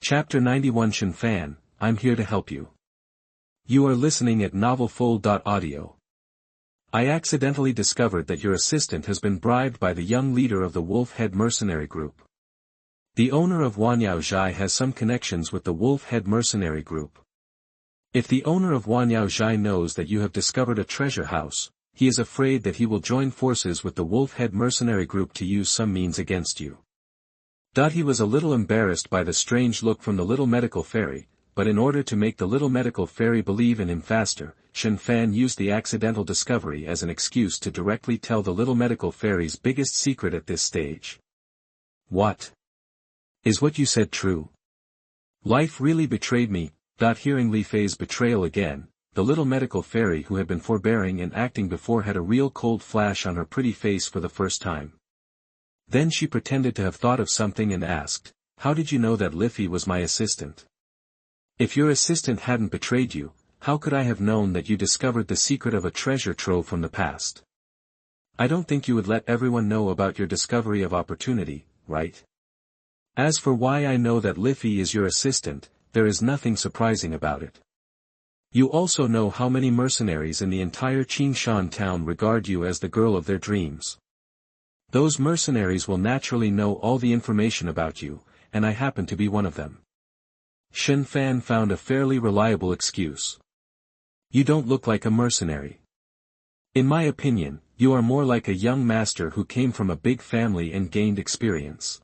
Chapter 91 Shen Fan, I'm here to help you. You are listening at novelfold.audio. I accidentally discovered that your assistant has been bribed by the young leader of the Wolf Head mercenary group. The owner of Wanyao Zhai has some connections with the Wolf Head mercenary group. If the owner of Wanyao Zhai knows that you have discovered a treasure house, he is afraid that he will join forces with the Wolf Head mercenary group to use some means against you. He was a little embarrassed by the strange look from the little medical fairy, but in order to make the little medical fairy believe in him faster, Shen Fan used the accidental discovery as an excuse to directly tell the little medical fairy's biggest secret at this stage. What? Is what you said true? Life really betrayed me. Hearing Li Fei's betrayal again, the little medical fairy who had been forbearing and acting before had a real cold flash on her pretty face for the first time. Then she pretended to have thought of something and asked, "How did you know that Li Fei was my assistant? If your assistant hadn't betrayed you, how could I have known that you discovered the secret of a treasure trove from the past? I don't think you would let everyone know about your discovery of opportunity, right? As for why I know that Li Fei is your assistant, there is nothing surprising about it. You also know how many mercenaries in the entire Qingshan town regard you as the girl of their dreams. Those mercenaries will naturally know all the information about you, and I happen to be one of them." Shen Fan found a fairly reliable excuse. "You don't look like a mercenary. In my opinion, you are more like a young master who came from a big family and gained experience."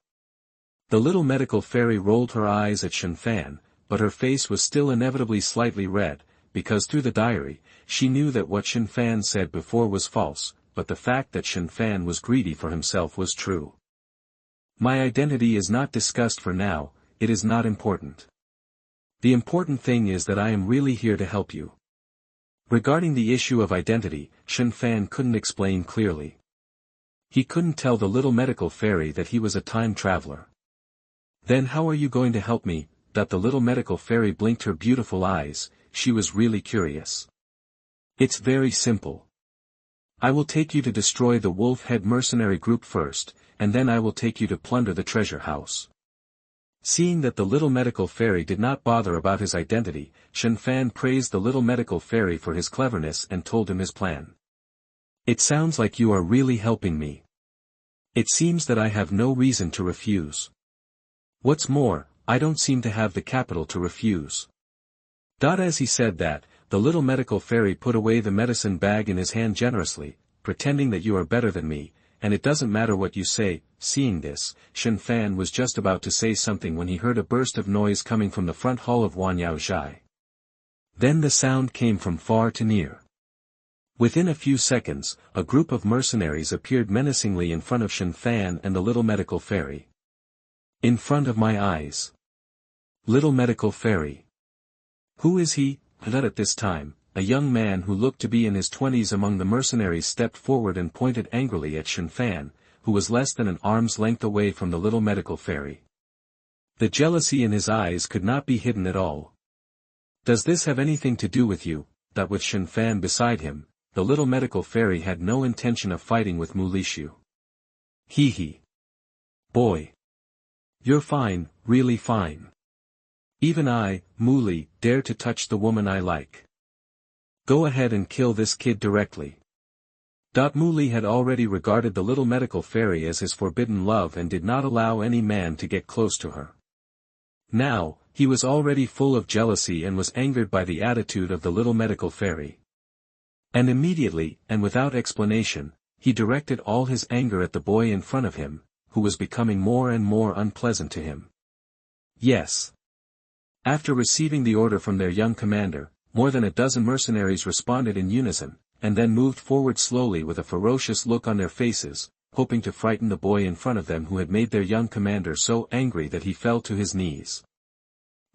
The little medical fairy rolled her eyes at Shen Fan, but her face was still inevitably slightly red, because through the diary, she knew that what Shen Fan said before was false, but the fact that Shen Fan was greedy for himself was true. "My identity is not discussed for now, it is not important. The important thing is that I am really here to help you." Regarding the issue of identity, Shen Fan couldn't explain clearly. He couldn't tell the little medical fairy that he was a time traveler. "Then how are you going to help me?" The little medical fairy blinked her beautiful eyes, she was really curious. "It's very simple. I will take you to destroy the Wolf Head mercenary group first, and then I will take you to plunder the treasure house." Seeing that the little medical fairy did not bother about his identity, Shen Fan praised the little medical fairy for his cleverness and told him his plan. "It sounds like you are really helping me. It seems that I have no reason to refuse. What's more, I don't seem to have the capital to refuse." As he said that, the little medical fairy put away the medicine bag in his hand generously, pretending that "You are better than me, and it doesn't matter what you say." Seeing this, Shen Fan was just about to say something when he heard a burst of noise coming from the front hall of Wanyao Zhai. Then the sound came from far to near. Within a few seconds, a group of mercenaries appeared menacingly in front of Shen Fan and the little medical fairy. "In front of my eyes. Little medical fairy. Who is he?" At this time, a young man who looked to be in his 20s among the mercenaries stepped forward and pointed angrily at Shen Fan, who was less than an arm's length away from the little medical fairy. The jealousy in his eyes could not be hidden at all. "Does this have anything to do with you?" With Shen Fan beside him, the little medical fairy had no intention of fighting with Mu Lishu. He. "Boy. You're fine, really fine. Even I, Mu, dare to touch the woman I like. Go ahead and kill this kid directly." Mu had already regarded the little medical fairy as his forbidden love and did not allow any man to get close to her. Now, he was already full of jealousy and was angered by the attitude of the little medical fairy. And immediately, and without explanation, he directed all his anger at the boy in front of him, who was becoming more and more unpleasant to him. "Yes." After receiving the order from their young commander, more than a dozen mercenaries responded in unison, and then moved forward slowly with a ferocious look on their faces, hoping to frighten the boy in front of them who had made their young commander so angry that he fell to his knees.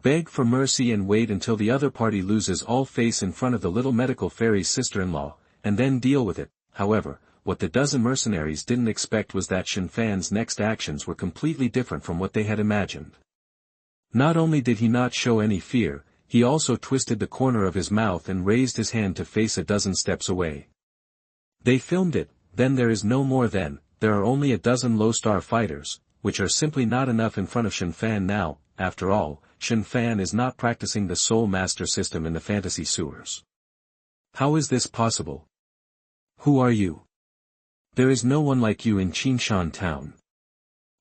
Beg for mercy and wait until the other party loses all face in front of the little medical fairy's sister-in-law, and then deal with it. However, what the dozen mercenaries didn't expect was that Shen Fan's next actions were completely different from what they had imagined. Not only did he not show any fear, he also twisted the corner of his mouth and raised his hand to face a dozen steps away. "They filmed it, then there is no more then, there are only a dozen low-star fighters, which are simply not enough in front of Shen Fan now." After all, Shen Fan is not practicing the soul master system in the fantasy sewers. How is this possible? Who are you? There is no one like you in Qingshan town.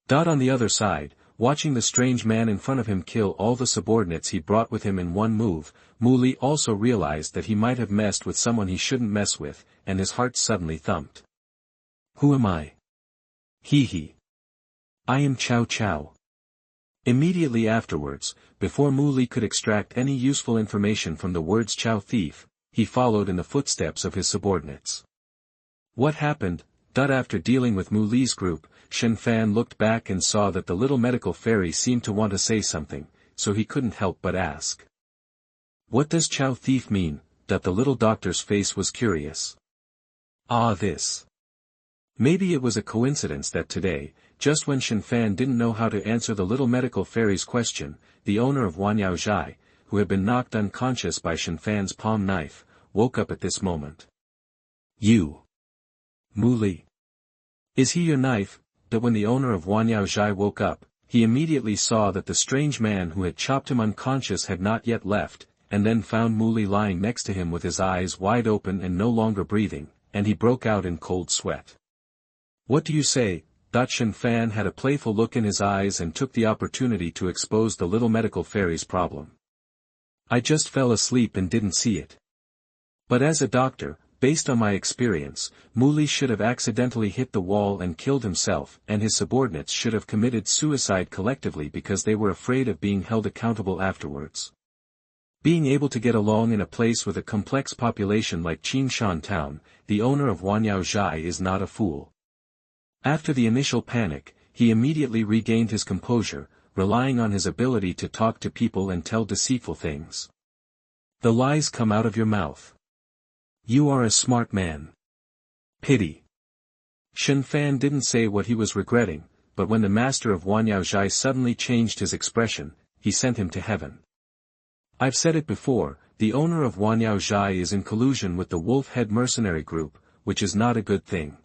On the other side, watching the strange man in front of him kill all the subordinates he brought with him in one move, Mu Li also realized that he might have messed with someone he shouldn't mess with, and his heart suddenly thumped. Who am I? He. I am Cao Cao. Immediately afterwards, before Mu Li could extract any useful information from the words Chow thief, he followed in the footsteps of his subordinates. What happened? After dealing with Mu Li's group, Shen Fan looked back and saw that the little medical fairy seemed to want to say something, so he couldn't help but ask. What does Chow thief mean? The little doctor's face was curious. This. Maybe it was a coincidence that today, just when Shen Fan didn't know how to answer the little medical fairy's question, the owner of Wanyao Zhai, who had been knocked unconscious by Shen Fan's palm knife, woke up at this moment. You. Mu Li. Is he your knife? When the owner of Wanyao Zhai woke up, he immediately saw that the strange man who had chopped him unconscious had not yet left, and then found Mu Li lying next to him with his eyes wide open and no longer breathing, and he broke out in cold sweat. What do you say? Shen Fan had a playful look in his eyes and took the opportunity to expose the little medical fairy's problem. I just fell asleep and didn't see it. But as a doctor, based on my experience, Mu Li should have accidentally hit the wall and killed himself, and his subordinates should have committed suicide collectively because they were afraid of being held accountable afterwards. Being able to get along in a place with a complex population like Qingshan town, the owner of Wanyao Zhai is not a fool. After the initial panic, he immediately regained his composure, relying on his ability to talk to people and tell deceitful things. The lies come out of your mouth. You are a smart man. Pity. Shen Fan didn't say what he was regretting, but when the master of Wanyao Zhai suddenly changed his expression, he sent him to heaven. I've said it before, the owner of Wanyao Zhai is in collusion with the wolf-head mercenary group, which is not a good thing.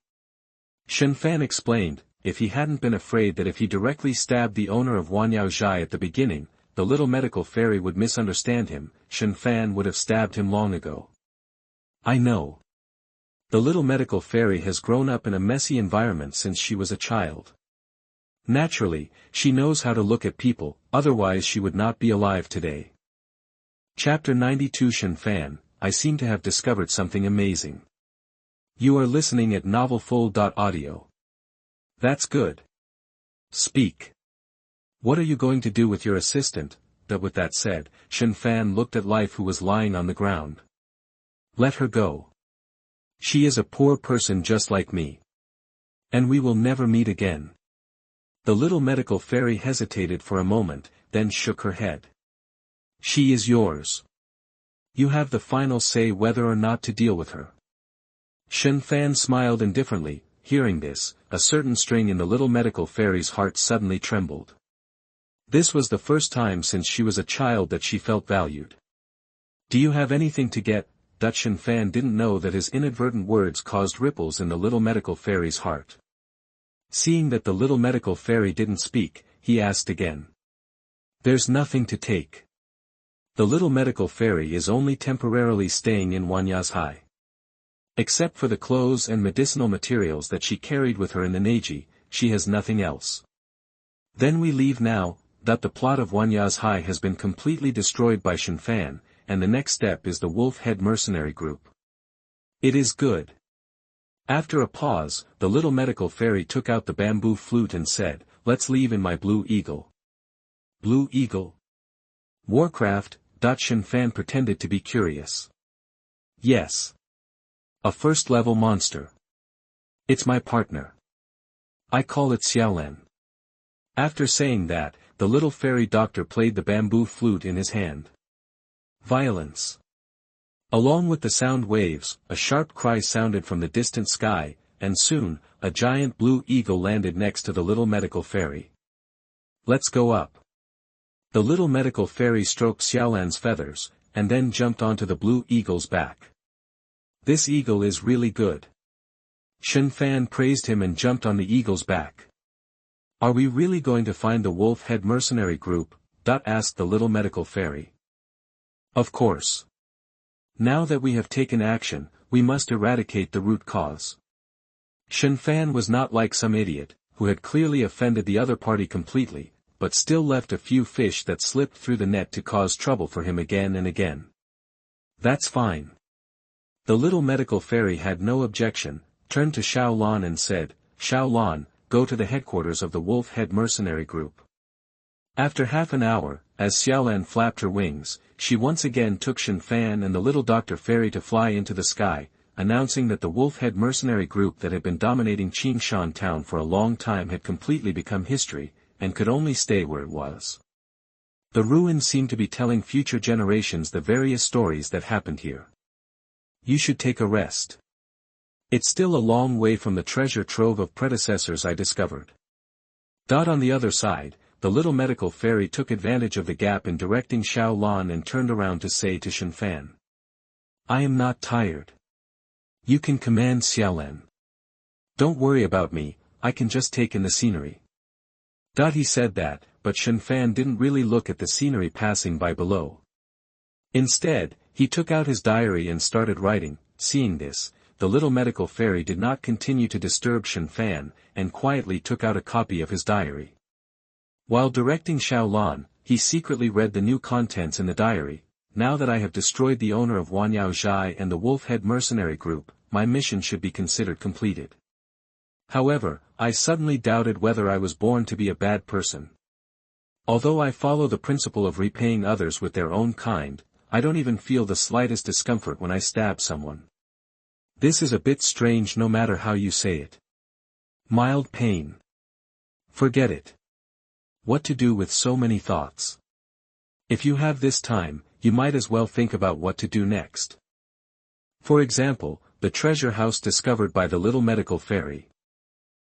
Shen Fan explained, if he hadn't been afraid that if he directly stabbed the owner of Wanyao Zhai at the beginning, the little medical fairy would misunderstand him, Shen Fan would have stabbed him long ago. I know. The little medical fairy has grown up in a messy environment since she was a child. Naturally, she knows how to look at people, otherwise she would not be alive today. Chapter 92 Shen Fan, I seem to have discovered something amazing. You are listening at novelfull.audio. That's good. Speak. What are you going to do with your assistant? With that said, Shen Fan looked at Life who was lying on the ground. Let her go. She is a poor person just like me. And we will never meet again. The little medical fairy hesitated for a moment, then shook her head. She is yours. You have the final say whether or not to deal with her. Shen Fan smiled indifferently. Hearing this, a certain string in the little medical fairy's heart suddenly trembled. This was the first time since she was a child that she felt valued. Do you have anything to get? Shen Fan didn't know that his inadvertent words caused ripples in the little medical fairy's heart. Seeing that the little medical fairy didn't speak, he asked again. There's nothing to take. The little medical fairy is only temporarily staying in Wanyao Zhai. Except for the clothes and medicinal materials that she carried with her in the Neji, she has nothing else. Then we leave now. The plot of Wanyao Zhai has been completely destroyed by Shen Fan, and the next step is the wolf-head mercenary group. It is good. After a pause, the little medical fairy took out the bamboo flute and said, let's leave in my blue eagle. Blue eagle? Warcraft? Shen Fan pretended to be curious. Yes. A first-level monster. It's my partner. I call it Xiaolang. After saying that, the little fairy doctor played the bamboo flute in his hand. Violence. Along with the sound waves, a sharp cry sounded from the distant sky, and soon, a giant blue eagle landed next to the little medical fairy. Let's go up. The little medical fairy stroked Xiaolang's feathers, and then jumped onto the blue eagle's back. This eagle is really good. Shen Fan praised him and jumped on the eagle's back. Are we really going to find the wolf-head mercenary group? asked the little medical fairy. Of course. Now that we have taken action, we must eradicate the root cause. Shen Fan was not like some idiot, who had clearly offended the other party completely, but still left a few fish that slipped through the net to cause trouble for him again and again. That's fine. The little medical fairy had no objection, turned to Xiaolang and said, Xiaolang, go to the headquarters of the Wolf Head Mercenary Group. After half an hour, as Xiaolang flapped her wings, she once again took Shen Fan and the little Dr. Fairy to fly into the sky, announcing that the Wolf Head Mercenary Group that had been dominating Qingshan town for a long time had completely become history, and could only stay where it was. The ruins seemed to be telling future generations the various stories that happened here. You should take a rest. It's still a long way from the treasure trove of predecessors I discovered. On the other side, the little medical fairy took advantage of the gap in directing Xiaolang and turned around to say to Shen Fan. I am not tired. You can command Xiaolang. Don't worry about me, I can just take in the scenery. He said that, but Shen Fan didn't really look at the scenery passing by below. Instead, he took out his diary and started writing. Seeing this, the little medical fairy did not continue to disturb Shen Fan, and quietly took out a copy of his diary. While directing Xiaolang, he secretly read the new contents in the diary. Now that I have destroyed the owner of Wanyao Zhai and the Wolf Head Mercenary Group, my mission should be considered completed. However, I suddenly doubted whether I was born to be a bad person. Although I follow the principle of repaying others with their own kind, I don't even feel the slightest discomfort when I stab someone. This is a bit strange no matter how you say it. Mild pain. Forget it. What to do with so many thoughts? If you have this time, you might as well think about what to do next. For example, the treasure house discovered by the little medical fairy.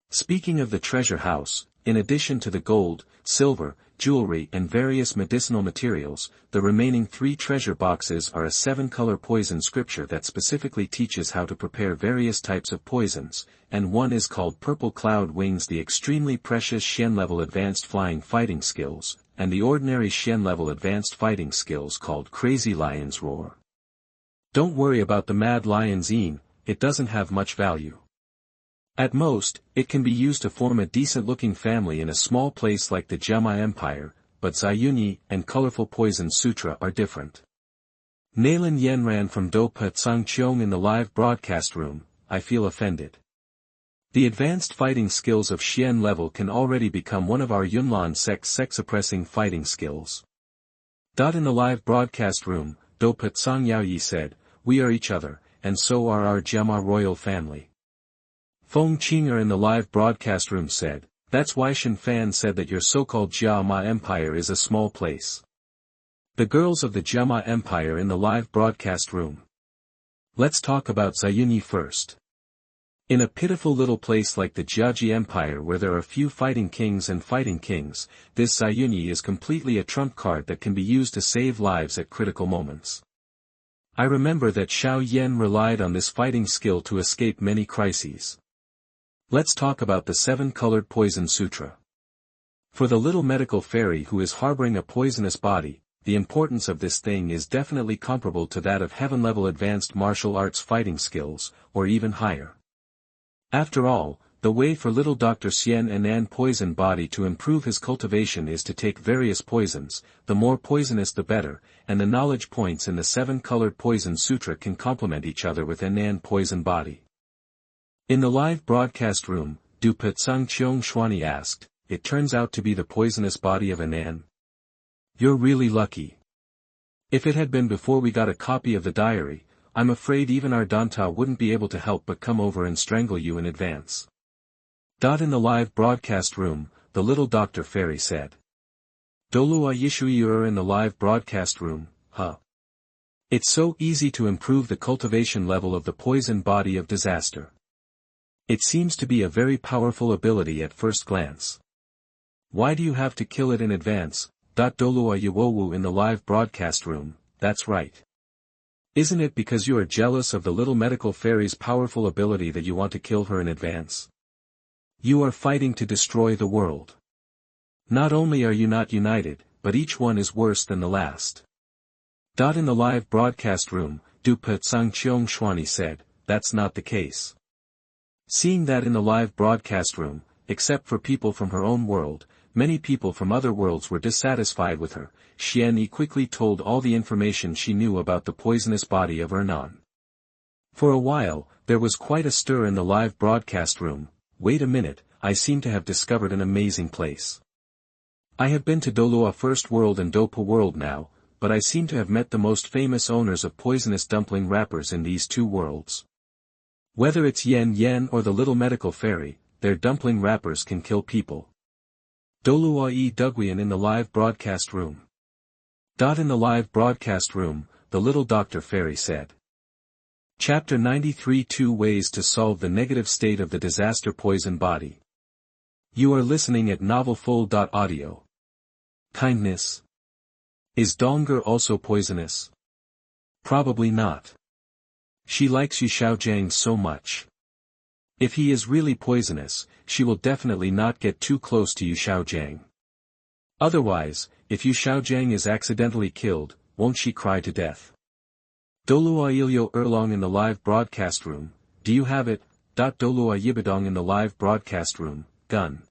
Speaking of the treasure house, in addition to the gold, silver, jewelry and various medicinal materials, the remaining 3 treasure boxes are a 7-color poison scripture that specifically teaches how to prepare various types of poisons, and one is called Purple Cloud Wings, the extremely precious Xian level advanced flying fighting skills, and the ordinary Xian level advanced fighting skills called Crazy Lion's Roar. Don't worry about the Mad Lion's Een, it doesn't have much value. At most, it can be used to form a decent-looking family in a small place like the Jiama Empire, but Zayunyi and Colorful Poison Sutra are different. Nailin Yen ran from Do Patsang Cheong in the live broadcast room. I feel offended. The advanced fighting skills of Xian level can already become one of our Yunlan sect's sex-suppressing fighting skills. In the live broadcast room, Do Patsang Yaoyi said, we are each other, and so are our Jiama royal family. Feng Qinger in the live broadcast room said, that's why Shen Fan said that your so-called Jiama Empire is a small place. The girls of the Jiama Empire in the live broadcast room. Let's talk about Zayunyi first. In a pitiful little place like the Jiaji Empire where there are few fighting kings and fighting kings, this Zayunyi is completely a trump card that can be used to save lives at critical moments. I remember that Xiao Yan relied on this fighting skill to escape many crises. Let's talk about the 7-colored poison sutra. For the little medical fairy who is harboring a poisonous body, the importance of this thing is definitely comparable to that of heaven-level advanced martial arts fighting skills, or even higher. After all, the way for little Dr. Xian Anan poison body to improve his cultivation is to take various poisons, the more poisonous the better, and the knowledge points in the 7-colored poison sutra can complement each other with Anan poison body. In the live broadcast room, Du Patsang Cheong Xuani asked, it turns out to be the poisonous body of Anan. You're really lucky. If it had been before we got a copy of the diary, I'm afraid even our Danta wouldn't be able to help but come over and strangle you in advance. In the live broadcast room, the little Dr. Fairy said. Douluo Yishuiur in the live broadcast room, huh? It's so easy to improve the cultivation level of the poison body of disaster. It seems to be a very powerful ability at first glance. Why do you have to kill it in advance? Douluo Yuowu in the live broadcast room, that's right. Isn't it because you are jealous of the little medical fairy's powerful ability that you want to kill her in advance? You are fighting to destroy the world. Not only are you not united, but each one is worse than the last. In the live broadcast room, Dupe Tsang Cheong Xuani said, that's not the case. Seeing that in the live broadcast room, except for people from her own world, many people from other worlds were dissatisfied with her, Xian Yi quickly told all the information she knew about the poisonous body of Ernan. For a while, there was quite a stir in the live broadcast room. Wait a minute, I seem to have discovered an amazing place. I have been to Douluo First World and Dopa World now, but I seem to have met the most famous owners of poisonous dumpling wrappers in these two worlds. Whether it's Yen Yen or the little medical fairy, their dumpling wrappers can kill people. Douluo Dugu Yan in the live broadcast room. In the live broadcast room, the little doctor fairy said. Chapter 93 2 Ways to Solve the Negative State of the Disaster Poison Body. You are listening at novelfull.audio. Kindness. Is Donger also poisonous? Probably not. She likes you Xiaogang so much. If he is really poisonous, she will definitely not get too close to you Xiaogang. Otherwise, if you Xiaogang is accidentally killed, won't she cry to death? Douluo Ilyo Erlong in the live broadcast room, do you have it? Douluo Yibadong in the live broadcast room, gun.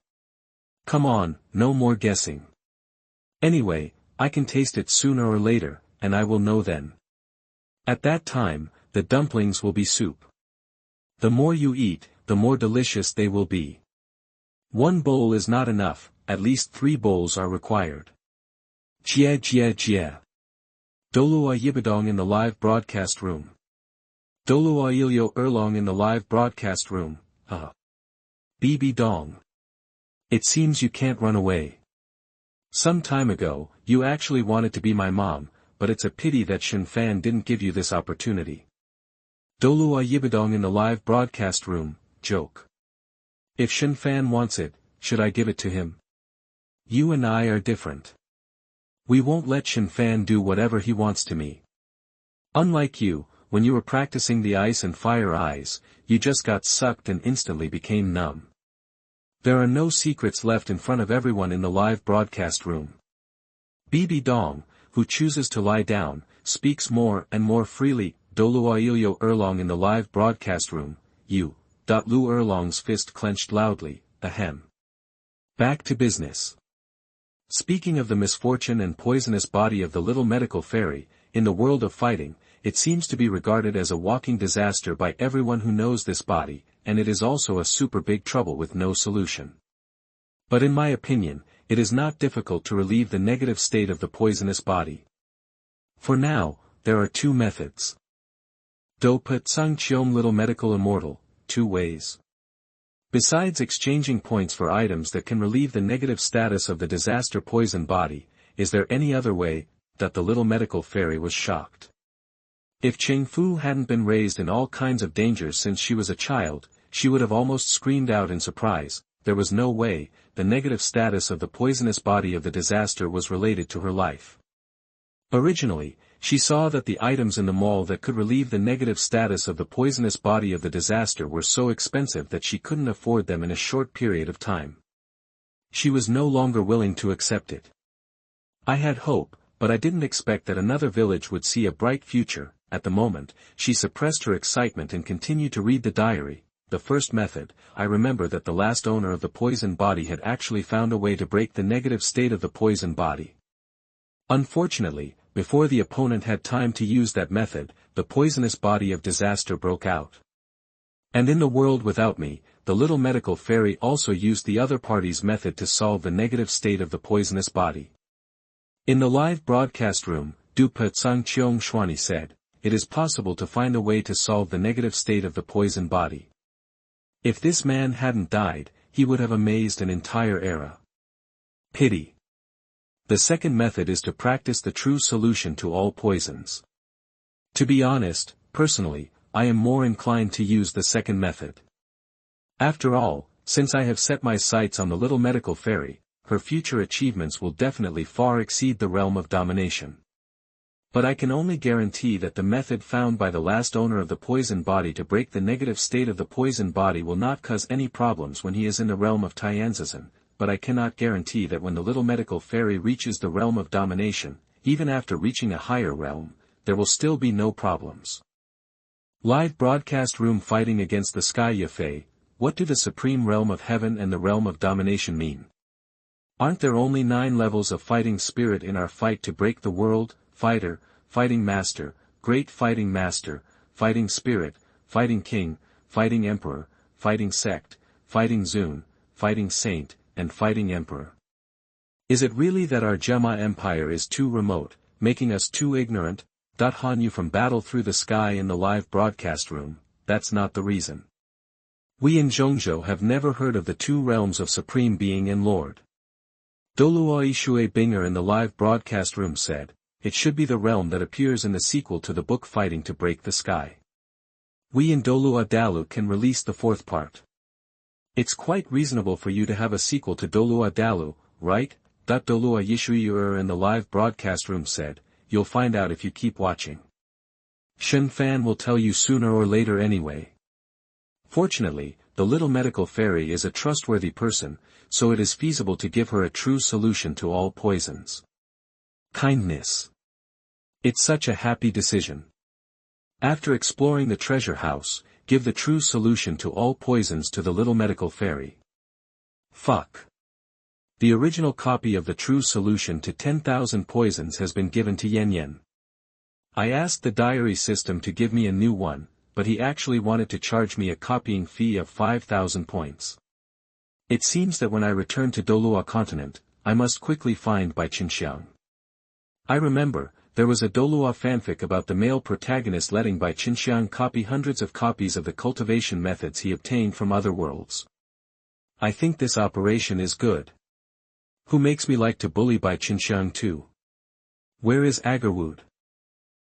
Come on, no more guessing. Anyway, I can taste it sooner or later, and I will know then. At that time, the dumplings will be soup. The more you eat, the more delicious they will be. One bowl is not enough, at least 3 bowls are required. Jie jie jie. Douluo Yibadong in the live broadcast room. Douluo Ilyo Erlong in the live broadcast room, Bibi Dong. It seems you can't run away. Some time ago, you actually wanted to be my mom, but it's a pity that Shen Fan didn't give you this opportunity. Douluo Yibadong in the live broadcast room, joke. If Shen Fan wants it, should I give it to him? You and I are different. We won't let Shen Fan do whatever he wants to me. Unlike you, when you were practicing the ice and fire eyes, you just got sucked and instantly became numb. There are no secrets left in front of everyone in the live broadcast room. Bibi Dong, who chooses to lie down, speaks more and more freely. Douluo Ilyo Erlong in the live broadcast room, you. Lu Erlong's fist clenched loudly, ahem. Back to business. Speaking of the misfortune and poisonous body of the little medical fairy, in the world of fighting, it seems to be regarded as a walking disaster by everyone who knows this body, and it is also a super big trouble with no solution. But in my opinion, it is not difficult to relieve the negative state of the poisonous body. For now, there are 2 methods. Do Put Sung Chiom Little Medical Immortal, 2 ways. Besides exchanging points for items that can relieve the negative status of the disaster poison body, is there any other way? That the little medical fairy was shocked. If Cheng Fu hadn't been raised in all kinds of dangers since she was a child, she would have almost screamed out in surprise. There was no way, the negative status of the poisonous body of the disaster was related to her life. Originally, she saw that the items in the mall that could relieve the negative status of the poisonous body of the disaster were so expensive that she couldn't afford them in a short period of time. She was no longer willing to accept it. I had hope, but I didn't expect that another village would see a bright future. At the moment, she suppressed her excitement and continued to read the diary. The first method, I remember that the last owner of the poison body had actually found a way to break the negative state of the poison body. Unfortunately, before the opponent had time to use that method, the poisonous body of disaster broke out. And in the world without me, the little medical fairy also used the other party's method to solve the negative state of the poisonous body. In the live broadcast room, Du Pet Sang Cheong Xuani said, it is possible to find a way to solve the negative state of the poison body. If this man hadn't died, he would have amazed an entire era. Pity. The second method is to practice the true solution to all poisons. To be honest, personally, I am more inclined to use the second method. After all, since I have set my sights on the little medical fairy, her future achievements will definitely far exceed the realm of domination. But I can only guarantee that the method found by the last owner of the poison body to break the negative state of the poison body will not cause any problems when he is in the realm of Tianzizan. but I cannot guarantee that when the little medical fairy reaches the realm of domination, even after reaching a higher realm, there will still be no problems. Live broadcast room fighting against the sky Yafei. What do the supreme realm of heaven and the realm of domination mean? Aren't there only 9 levels of fighting spirit in our fight to break the world? Fighter, fighting master, great fighting master, fighting spirit, fighting king, fighting emperor, fighting sect, fighting zun, fighting saint, and fighting emperor. Is it really that our Gemma empire is too remote, making us too ignorant? Han you from battle through the sky in the live broadcast room, that's not the reason. We in Zhongzhou have never heard of the 2 realms of Supreme Being and Lord. Douluo Shui Binger in the live broadcast room said, it should be the realm that appears in the sequel to the book Fighting to Break the Sky. We in Douluo Dalu can release the 4th part. It's quite reasonable for you to have a sequel to Douluo Dalu, right? Douluo Yishuyu in the live broadcast room said, you'll find out if you keep watching. Shen Fan will tell you sooner or later anyway. Fortunately, the little medical fairy is a trustworthy person, so it is feasible to give her a true solution to all poisons. Kindness. It's such a happy decision. After exploring the treasure house, give the true solution to all poisons to the little medical fairy. Fuck. The original copy of the true solution to 10,000 poisons has been given to Yan Yan. I asked the diary system to give me a new one, but he actually wanted to charge me a copying fee of 5,000 points. It seems that when I return to Douluo continent, I must quickly find Bai Qinxiang. I remember, there was a Douluo fanfic about the male protagonist letting Bai Qinxiang copy hundreds of copies of the cultivation methods he obtained from other worlds. I think this operation is good. Who makes me like to bully Bai Qinxiang too? Where is Agarwood?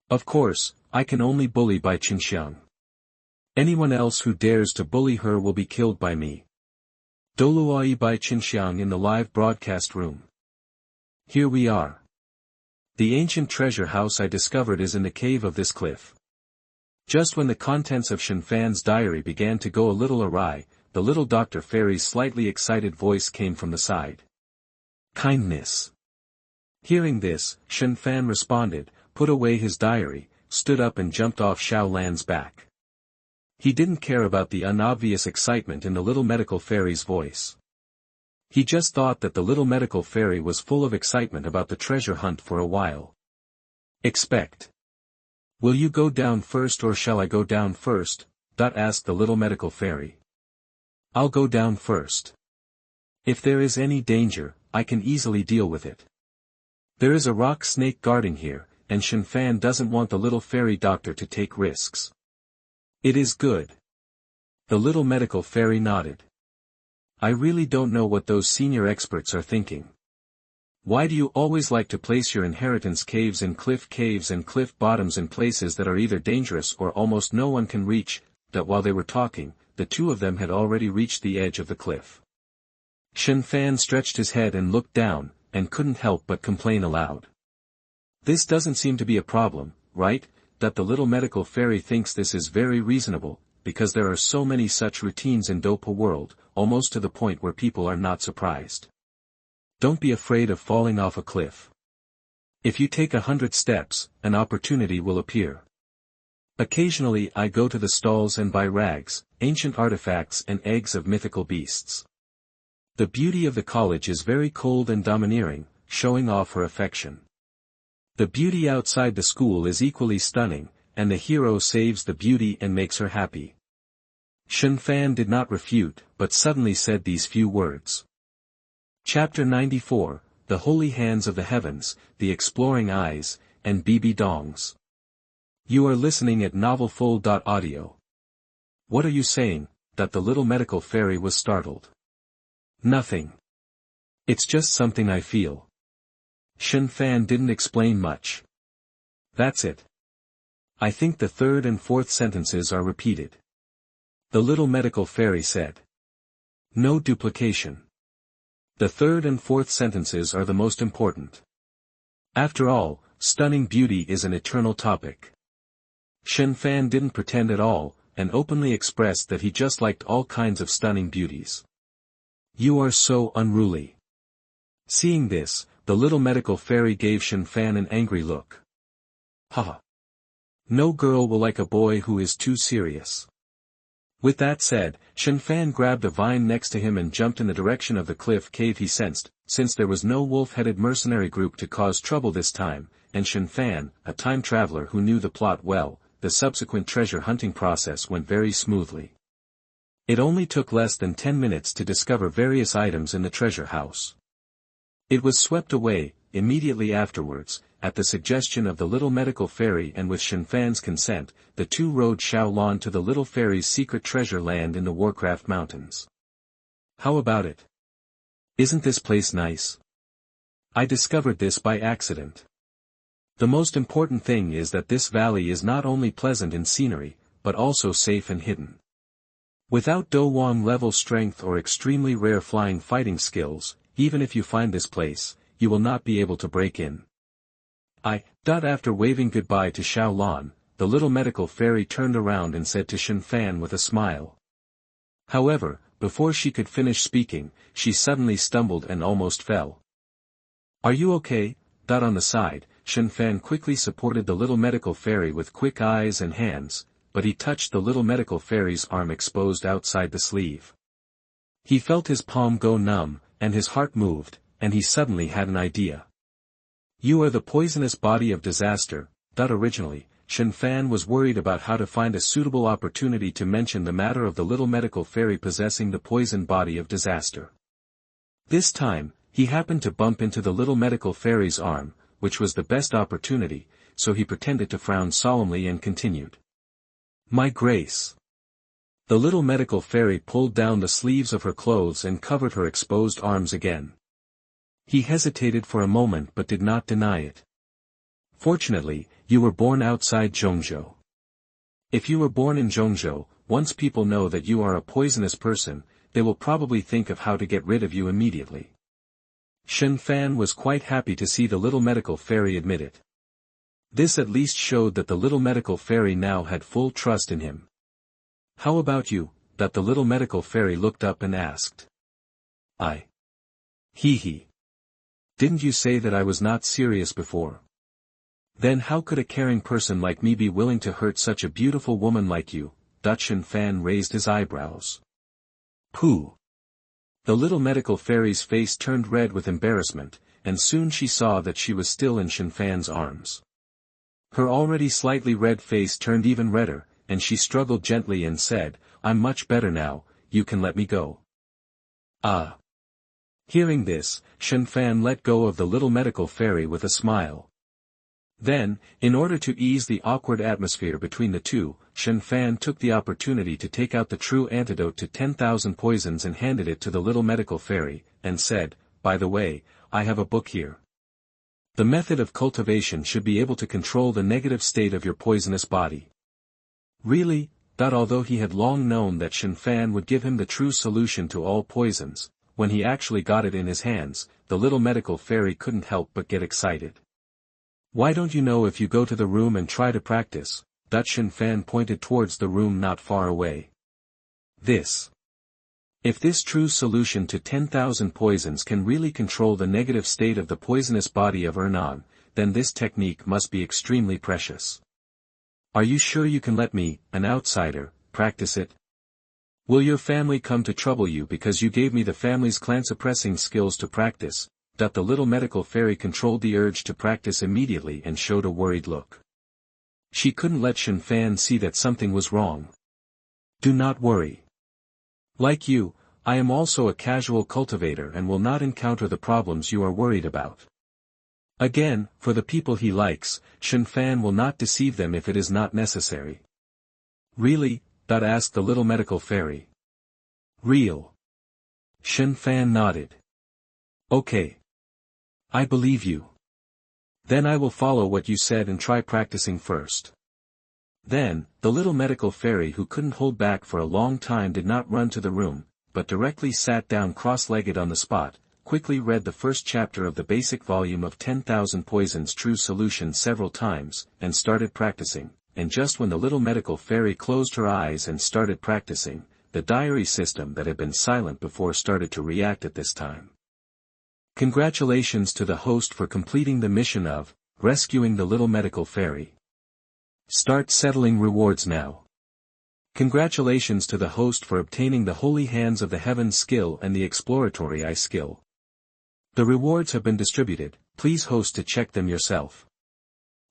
Of course, I can only bully Bai Qinxiang. Anyone else who dares to bully her will be killed by me. Douluo Bai Qinxiang in the live broadcast room. Here we are. The ancient treasure house I discovered is in the cave of this cliff. Just when the contents of Shen Fan's diary began to go a little awry, the little Dr. Fairy's slightly excited voice came from the side. Kindness. Hearing this, Shen Fan responded, put away his diary, stood up and jumped off Xiao Lan's back. He didn't care about the unobvious excitement in the little medical fairy's voice. He just thought that the little medical fairy was full of excitement about the treasure hunt for a while. Expect. Will you go down first or shall I go down first? Asked the little medical fairy. I'll go down first. If there is any danger, I can easily deal with it. There is a rock snake guarding here, and Shen Fan doesn't want the little fairy doctor to take risks. It is good. The little medical fairy nodded. I really don't know what those senior experts are thinking. Why do you always like to place your inheritance caves and cliff bottoms in places that are either dangerous or almost no one can reach? That while they were talking, the 2 of them had already reached the edge of the cliff. Shen Fan stretched his head and looked down, and couldn't help but complain aloud. This doesn't seem to be a problem, right? That the little medical fairy thinks this is very reasonable, because there are so many such routines in Dopa world, almost to the point where people are not surprised. Don't be afraid of falling off a cliff. If you take 100 steps, an opportunity will appear. Occasionally I go to the stalls and buy rags, ancient artifacts and eggs of mythical beasts. The beauty of the college is very cold and domineering, showing off her affection. The beauty outside the school is equally stunning, and the hero saves the beauty and makes her happy. Shen Fan did not refute, but suddenly said these few words. Chapter 94, The Holy Hands of the Heavens, The Exploring Eyes, and Bibi Dongs. You are listening at novelfull.audio. What are you saying? That the little medical fairy was startled. Nothing. It's just something I feel. Shen Fan didn't explain much. That's it. I think the 3rd and 4th sentences are repeated. The little medical fairy said. No duplication. The 3rd and 4th sentences are the most important. After all, stunning beauty is an eternal topic. Shen Fan didn't pretend at all, and openly expressed that he just liked all kinds of stunning beauties. You are so unruly. Seeing this, the little medical fairy gave Shen Fan an angry look. Haha. No girl will like a boy who is too serious. With that said, Shen Fan grabbed a vine next to him and jumped in the direction of the cliff cave he sensed, since there was no wolf-headed mercenary group to cause trouble this time, and Shen Fan, a time traveler who knew the plot well, the subsequent treasure hunting process went very smoothly. It only took less than 10 minutes to discover various items in the treasure house. It was swept away, immediately afterwards, at the suggestion of the little medical fairy, and with Shen Fan's consent, the two rode Xiaolang to the little fairy's secret treasure land in the Warcraft Mountains. How about it? Isn't this place nice? I discovered this by accident. The most important thing is that this valley is not only pleasant in scenery, but also safe and hidden. Without Douluo level strength or extremely rare flying fighting skills, even if you find this place, you will not be able to break in. After waving goodbye to Xiaolang, the little medical fairy turned around and said to Shen Fan with a smile. However, before she could finish speaking, she suddenly stumbled and almost fell. Are you okay? On the side, Shen Fan quickly supported the little medical fairy with quick eyes and hands, but he touched the little medical fairy's arm exposed outside the sleeve. He felt his palm go numb, and his heart moved, and he suddenly had an idea. You are the poisonous body of disaster. Originally, Shen Fan was worried about how to find a suitable opportunity to mention the matter of the little medical fairy possessing the poison body of disaster. This time, he happened to bump into the little medical fairy's arm, which was the best opportunity, so he pretended to frown solemnly and continued. My grace. The little medical fairy pulled down the sleeves of her clothes and covered her exposed arms again. He hesitated for a moment but did not deny it. Fortunately, you were born outside Zhongzhou. If you were born in Zhongzhou, once people know that you are a poisonous person, they will probably think of how to get rid of you immediately. Shen Fan was quite happy to see the little medical fairy admit it. This at least showed that the little medical fairy now had full trust in him. How about you? The little medical fairy looked up and asked. Hee. Didn't you say that I was not serious before? Then how could a caring person like me be willing to hurt such a beautiful woman like you? Shen Fan raised his eyebrows. Pooh. The little medical fairy's face turned red with embarrassment, and soon she saw that she was still in Shen Fan's arms. Her already slightly red face turned even redder, and she struggled gently and said, I'm much better now, you can let me go. Hearing this, Shen Fan let go of the little medical fairy with a smile. Then, in order to ease the awkward atmosphere between the two, Shen Fan took the opportunity to take out the true antidote to 10,000 poisons and handed it to the little medical fairy, and said, by the way, I have a book here. The method of cultivation should be able to control the negative state of your poisonous body. Really? Although he had long known that Shen Fan would give him the true solution to all poisons, when he actually got it in his hands, the little medical fairy couldn't help but get excited. Why don't you know if you go to the room and try to practice? Shen Fan pointed towards the room not far away. If this true solution to 10,000 poisons can really control the negative state of the poisonous body of Ernan, then this technique must be extremely precious. Are you sure you can let me, an outsider, practice it? Will your family come to trouble you because you gave me the family's clan-suppressing skills to practice? The little medical fairy controlled the urge to practice immediately and showed a worried look. She couldn't let Shen Fan see that something was wrong. Do not worry. Like you, I am also a casual cultivator and will not encounter the problems you are worried about. Again, for the people he likes, Shen Fan will not deceive them if it is not necessary. Really? Asked the little medical fairy. Real. Shen Fan nodded. Okay. I believe you. Then I will follow what you said and try practicing first. Then, the little medical fairy who couldn't hold back for a long time did not run to the room, but directly sat down cross-legged on the spot, quickly read the first chapter of the basic volume of 10,000 Poisons True Solution several times, and started practicing, and just when the little medical fairy closed her eyes and started practicing, the diary system that had been silent before started to react at this time. Congratulations to the host for completing the mission of rescuing the little medical fairy. Start settling rewards now. Congratulations to the host for obtaining the Holy Hands of the Heavens skill and the Exploratory Eye skill. The rewards have been distributed, please host to check them yourself.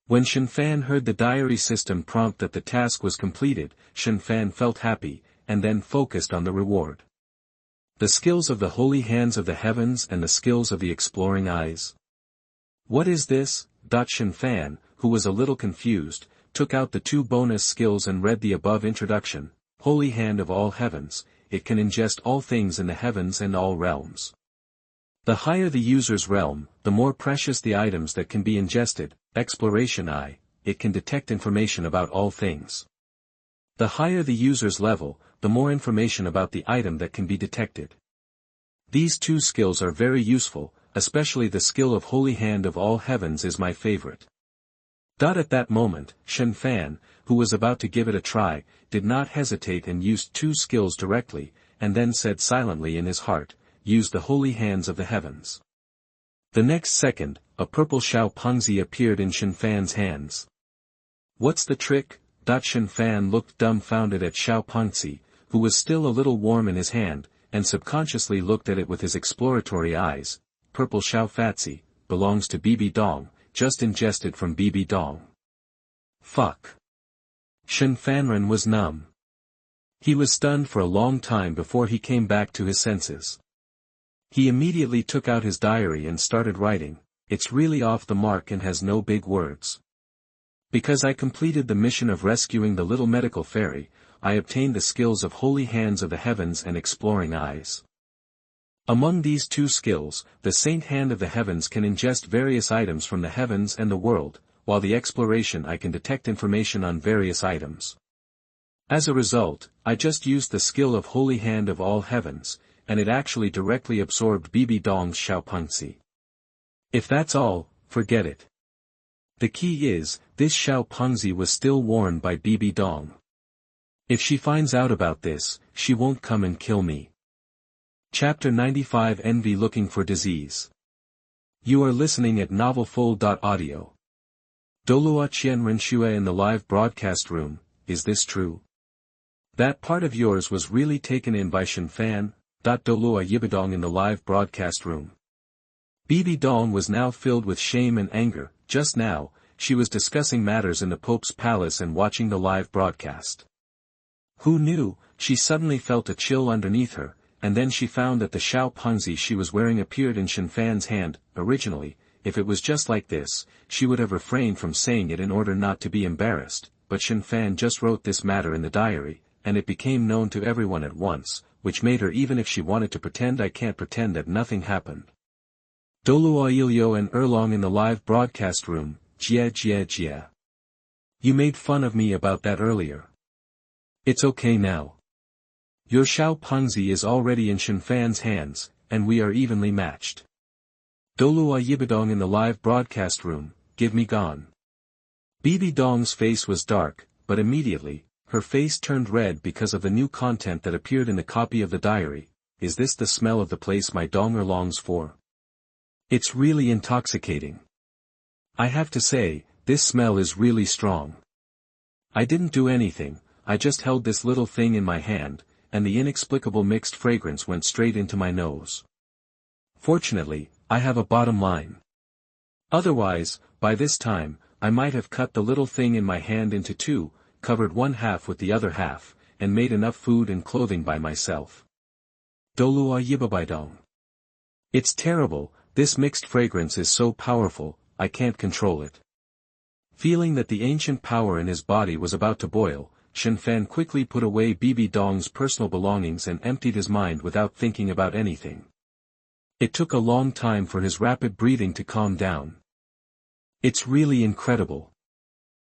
When Shen Fan heard the diary system prompt that the task was completed, Shen Fan felt happy, and then focused on the reward. The skills of the Holy Hands of the Heavens and the skills of the Exploring Eyes. What is this? Shen Fan, who was a little confused, took out the 2 bonus skills and read the above introduction. Holy Hand of all heavens, it can ingest all things in the heavens and all realms. The higher the user's realm, the more precious the items that can be ingested. Exploration Eye, it can detect information about all things. The higher the user's level, the more information about the item that can be detected. These 2 skills are very useful, especially the skill of Holy Hand of all heavens is my favorite. At that moment, Shen Fan, who was about to give it a try, did not hesitate and used 2 skills directly, and then said silently in his heart, use the Holy Hands of the Heavens. The next second, a purple Xiao Pengzi appeared in Shen Fan's hands. What's the trick? Shen Fan looked dumbfounded at Xiao Pengzi, who was still a little warm in his hand, and subconsciously looked at it with his exploratory eyes. Purple Xiao Fatzi, belongs to Bibi Dong, just ingested from Bibi Dong. Fuck. Shen Fanren was numb. He was stunned for a long time before he came back to his senses. He immediately took out his diary and started writing, it's really off the mark and has no big words. Because I completed the mission of rescuing the little medical fairy, I obtained the skills of Holy Hands of the Heavens and Exploring Eyes. Among these 2 skills, the Saint Hand of the Heavens can ingest various items from the heavens and the world, while the Exploration Eye can detect information on various items. As a result, I just used the skill of Holy Hand of all heavens, and it actually directly absorbed Bibi Dong's Xiao Pengzi. If that's all, forget it. The key is, this Xiao Pengzi was still worn by Bibi Dong. If she finds out about this, she won't come and kill me. Chapter 95 Envy Looking for Disease. You are listening at novelfull.audio. Douluo Qian Renshue in the live broadcast room, is this true? That part of yours was really taken in by Shen Fan. Douluo Yibidong in the live broadcast room. Bibi Dong was now filled with shame and anger. Just now, she was discussing matters in the Pope's palace and watching the live broadcast. Who knew? She suddenly felt a chill underneath her, and then she found that the Xiao Pengzi she was wearing appeared in Shen Fan's hand. Originally, if it was just like this, she would have refrained from saying it in order not to be embarrassed, but Shen Fan just wrote this matter in the diary, and it became known to everyone at once, which made her even if she wanted to pretend I can't pretend that nothing happened. Douluo Ilio and Erlong in the live broadcast room, Jia. You made fun of me about that earlier. It's okay now. Your Xiao Pengzi is already in Shen Fan's hands, and we are evenly matched. Douluo Yibidong in the live broadcast room, give me gone. Bibi Dong's face was dark, but immediately, her face turned red because of the new content that appeared in the copy of the diary. Is this the smell of the place my donger longs for? It's really intoxicating. I have to say, this smell is really strong. I didn't do anything, I just held this little thing in my hand, and the inexplicable mixed fragrance went straight into my nose. Fortunately, I have a bottom line. Otherwise, by this time, I might have cut the little thing in my hand into 2, covered one half with the other half, and made enough food and clothing by myself. Douluo Yibabaidong. It's terrible, this mixed fragrance is so powerful, I can't control it. Feeling that the ancient power in his body was about to boil, Shen Fan quickly put away Bibi Dong's personal belongings and emptied his mind without thinking about anything. It took a long time for his rapid breathing to calm down. It's really incredible.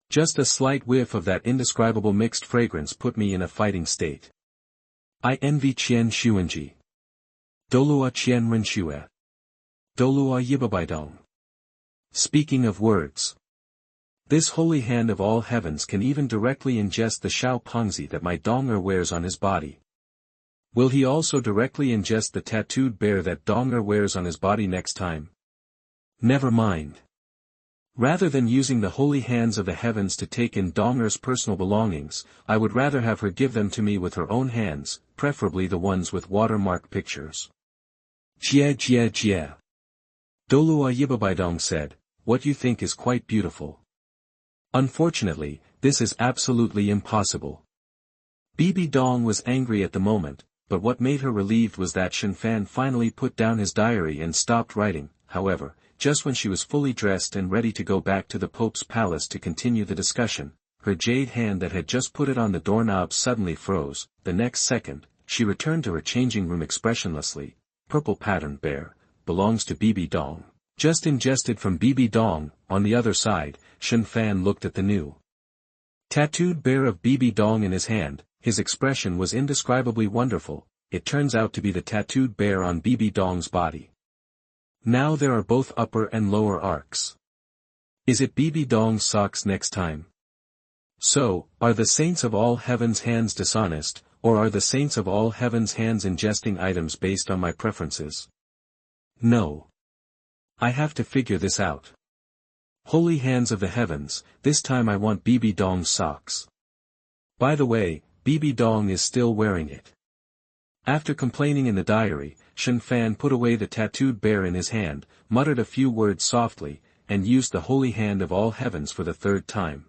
Just a slight whiff of that indescribable mixed fragrance put me in a fighting state. I envy Qian Xuanji. Douluo Qian Renshue. Douluo Yibabaidong. Speaking of words. This holy hand of all heavens can even directly ingest the Xiao Pengzi that my donger wears on his body. Will he also directly ingest the tattooed bear that Donger wears on his body next time? Never mind. Rather than using the holy hands of the heavens to take in Donger's personal belongings, I would rather have her give them to me with her own hands, preferably the ones with watermark pictures. Jie. Douluo Yibabidong said, what you think is quite beautiful. Unfortunately, this is absolutely impossible. Bibi Dong was angry at the moment, but what made her relieved was that Shen Fan finally put down his diary and stopped writing. However, just when she was fully dressed and ready to go back to the Pope's palace to continue the discussion, her jade hand that had just put it on the doorknob suddenly froze. The next second, she returned to her changing room expressionlessly. Purple patterned bear, belongs to Bibi Dong. Just ingested from Bibi Dong. On the other side, Shen Fan looked at the new tattooed bear of Bibi Dong in his hand. His expression was indescribably wonderful. It turns out to be the tattooed bear on Bibi Dong's body. Now there are both upper and lower arcs. Is it Bibi Dong's socks next time? So, are the saints of all heaven's hands dishonest, or are the saints of all heaven's hands ingesting items based on my preferences? No. I have to figure this out. Holy hands of the heavens, this time I want Bibi Dong's socks. By the way, Bibi Dong is still wearing it. After complaining in the diary, Shen Fan put away the tattooed bear in his hand, muttered a few words softly, and used the holy hand of all heavens for the third time.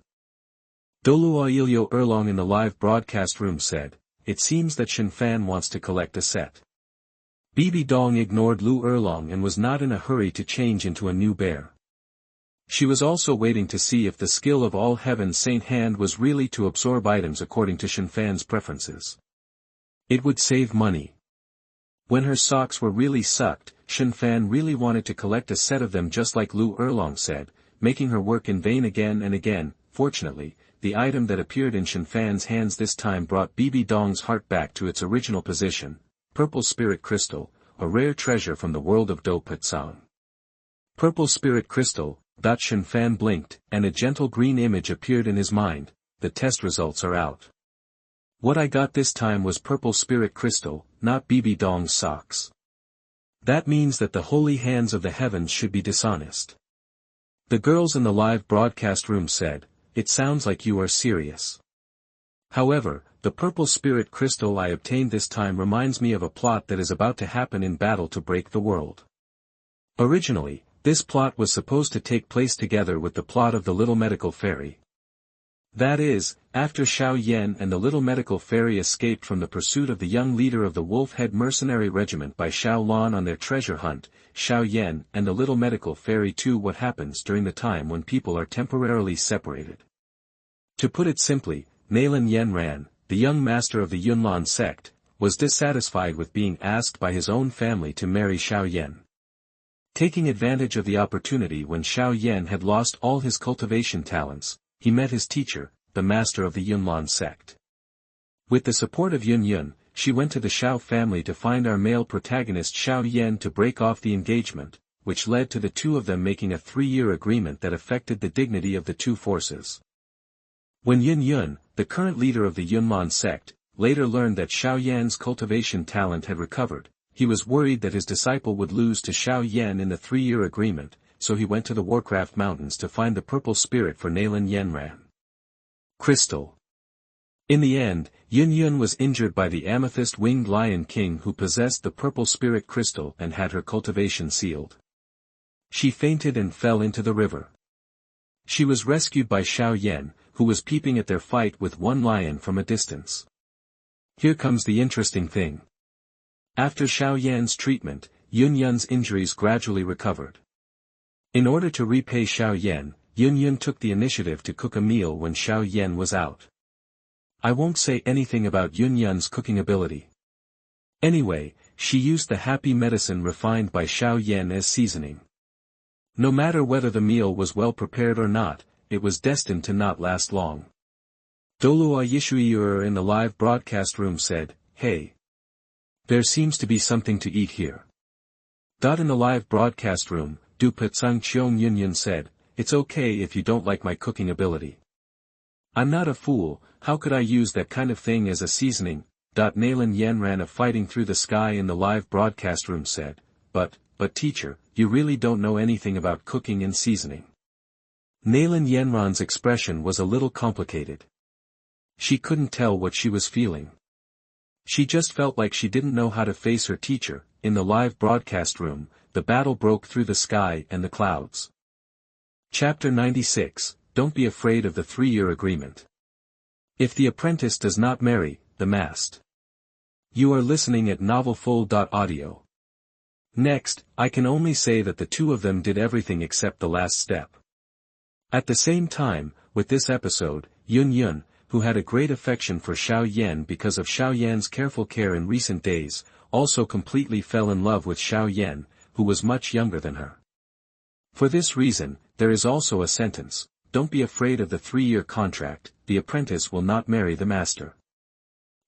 Douluo Ilyo Erlong in the live broadcast room said, it seems that Shen Fan wants to collect a set. Bibi Dong ignored Lu Erlong and was not in a hurry to change into a new bear. She was also waiting to see if the skill of all heaven's saint hand was really to absorb items according to Shen Fan's preferences. It would save money. When her socks were really sucked, Shen Fan really wanted to collect a set of them just like Lu Erlong said, making her work in vain again and again. Fortunately, the item that appeared in Shen Fan's hands this time brought Bibi Dong's heart back to its original position, purple spirit crystal, a rare treasure from the world of Do Putsang. Purple spirit crystal. Shen Fan blinked, and a gentle green image appeared in his mind. The test results are out. What I got this time was purple spirit crystal, not Bibi Dong's socks. That means that the holy hands of the heavens should be dishonest. The girls in the live broadcast room said, it sounds like you are serious. However, the purple spirit crystal I obtained this time reminds me of a plot that is about to happen in battle to break the world. Originally, this plot was supposed to take place together with the plot of the Little Medical Fairy. That is, after Xiao Yan and the Little Medical Fairy escaped from the pursuit of the young leader of the Wolf-Head Mercenary Regiment by Xiao Lan on their treasure hunt, Xiao Yan and the Little Medical Fairy too. What happens during the time when people are temporarily separated? To put it simply, Nailan Yanran, the young master of the Yunlan sect, was dissatisfied with being asked by his own family to marry Xiao Yan. Taking advantage of the opportunity when Xiao Yan had lost all his cultivation talents, he met his teacher, the master of the Yunlan sect. With the support of Yun Yun, she went to the Xiao family to find our male protagonist Xiao Yan to break off the engagement, which led to the two of them making a 3-year agreement that affected the dignity of the two forces. When Yun Yun, the current leader of the Yunlan sect, later learned that Xiao Yan's cultivation talent had recovered, he was worried that his disciple would lose to Xiao Yan in the 3-year agreement, so he went to the Warcraft Mountains to find the purple spirit for Nailan Yanran. Crystal. In the end, Yun Yun was injured by the amethyst-winged lion king who possessed the purple spirit crystal and had her cultivation sealed. She fainted and fell into the river. She was rescued by Xiao Yan, who was peeping at their fight with one lion from a distance. Here comes the interesting thing. After Xiao Yan's treatment, Yun Yun's injuries gradually recovered. In order to repay Xiao Yan, Yun Yun took the initiative to cook a meal when Xiao Yan was out. I won't say anything about Yun Yun's cooking ability. Anyway, she used the happy medicine refined by Xiao Yan as seasoning. No matter whether the meal was well prepared or not, it was destined to not last long. Douluo Yishuiur in the live broadcast room said, hey. There seems to be something to eat here. In the live broadcast room, Du Putsang Cheong Yun Yun said, it's okay if you don't like my cooking ability. I'm not a fool, how could I use that kind of thing as a seasoning? Nalan Yanran of Fighting Through the Sky in the live broadcast room said, but teacher, you really don't know anything about cooking and seasoning. Nalan Yanran's expression was a little complicated. She couldn't tell what she was feeling. She just felt like she didn't know how to face her teacher. In the live broadcast room, the battle broke through the sky and the clouds. Chapter 96, Don't be afraid of the 3-year agreement. If the apprentice does not marry, the maste. You are listening at novelfull.audio. Next, I can only say that the two of them did everything except the last step. At the same time, with this episode, Yun, who had a great affection for Xiao Yan because of Xiao Yan's careful care in recent days, also completely fell in love with Xiao Yan, who was much younger than her. For this reason, there is also a sentence, don't be afraid of the 3-year contract, the apprentice will not marry the master.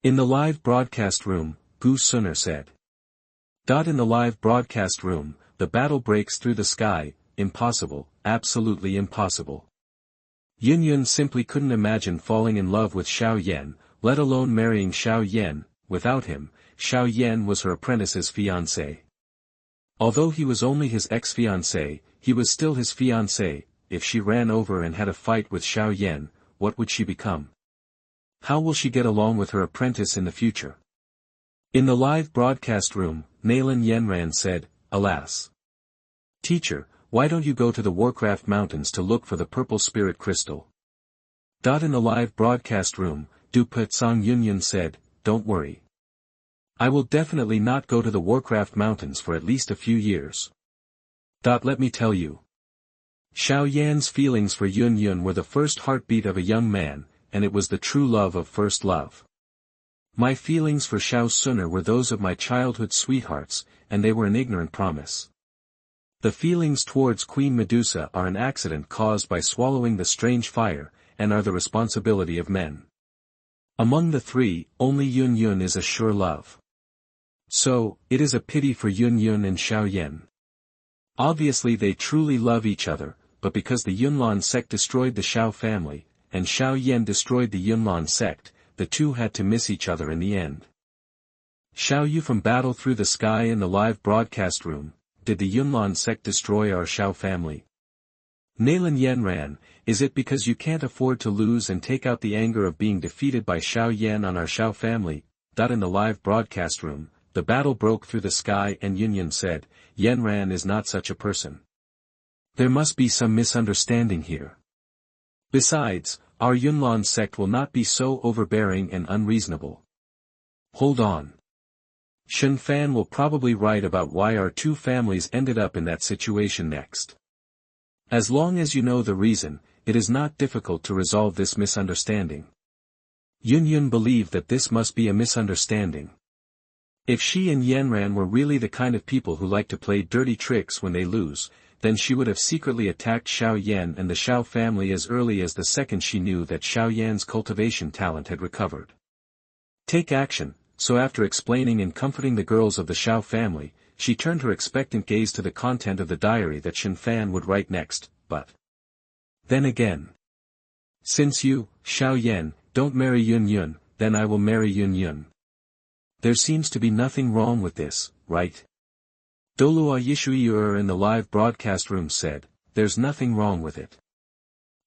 In the live broadcast room, Gu Suner said. In the live broadcast room, the battle breaks through the sky, impossible, absolutely impossible. Yun simply couldn't imagine falling in love with Xiao Yan, let alone marrying Xiao Yan. Without him, Xiao Yan was her apprentice's fiancé. Although he was only his ex-fiancé, he was still his fiancé. If she ran over and had a fight with Xiao Yan, what would she become? How will she get along with her apprentice in the future? In the live broadcast room, Nalan Yanran said, alas. Teacher, why don't you go to the Warcraft Mountains to look for the purple spirit crystal? In the live broadcast room, Du Petsang Yun said, don't worry. I will definitely not go to the Warcraft Mountains for at least a few years. Let me tell you. Xiao Yan's feelings for Yun were the first heartbeat of a young man, and it was the true love of first love. My feelings for Xiao Suner were those of my childhood sweethearts, and they were an ignorant promise. The feelings towards Queen Medusa are an accident caused by swallowing the strange fire, and are the responsibility of men. Among the three, only Yun is a sure love. So, it is a pity for Yun and Xiao Yan. Obviously they truly love each other, but because the Yunlan sect destroyed the Xiao family, and Xiao Yan destroyed the Yunlan sect, the two had to miss each other in the end. Xiao Yu from Battle Through the Sky in the live broadcast room, did the Yunlan sect destroy our Xiao family? Nalan Yanran, is it because you can't afford to lose and take out the anger of being defeated by Xiao Yan on our Xiao family? In the live broadcast room, the battle broke through the sky and Yun said, Yanran is not such a person. There must be some misunderstanding here. Besides, our Yunlan sect will not be so overbearing and unreasonable. Hold on. Shen Fan will probably write about why our two families ended up in that situation next. As long as you know the reason, it is not difficult to resolve this misunderstanding. Yun believed that this must be a misunderstanding. If she and Yanran were really the kind of people who like to play dirty tricks when they lose, then she would have secretly attacked Xiao Yan and the Xiao family as early as the second she knew that Xiao Yan's cultivation talent had recovered. Take action. So after explaining and comforting the girls of the Xiao family, she turned her expectant gaze to the content of the diary that Shen Fan would write next, but then again. Since you, Xiao Yan, don't marry Yun, then I will marry Yun. There seems to be nothing wrong with this, right? Douluo Yishuiur in the live broadcast room said, there's nothing wrong with it.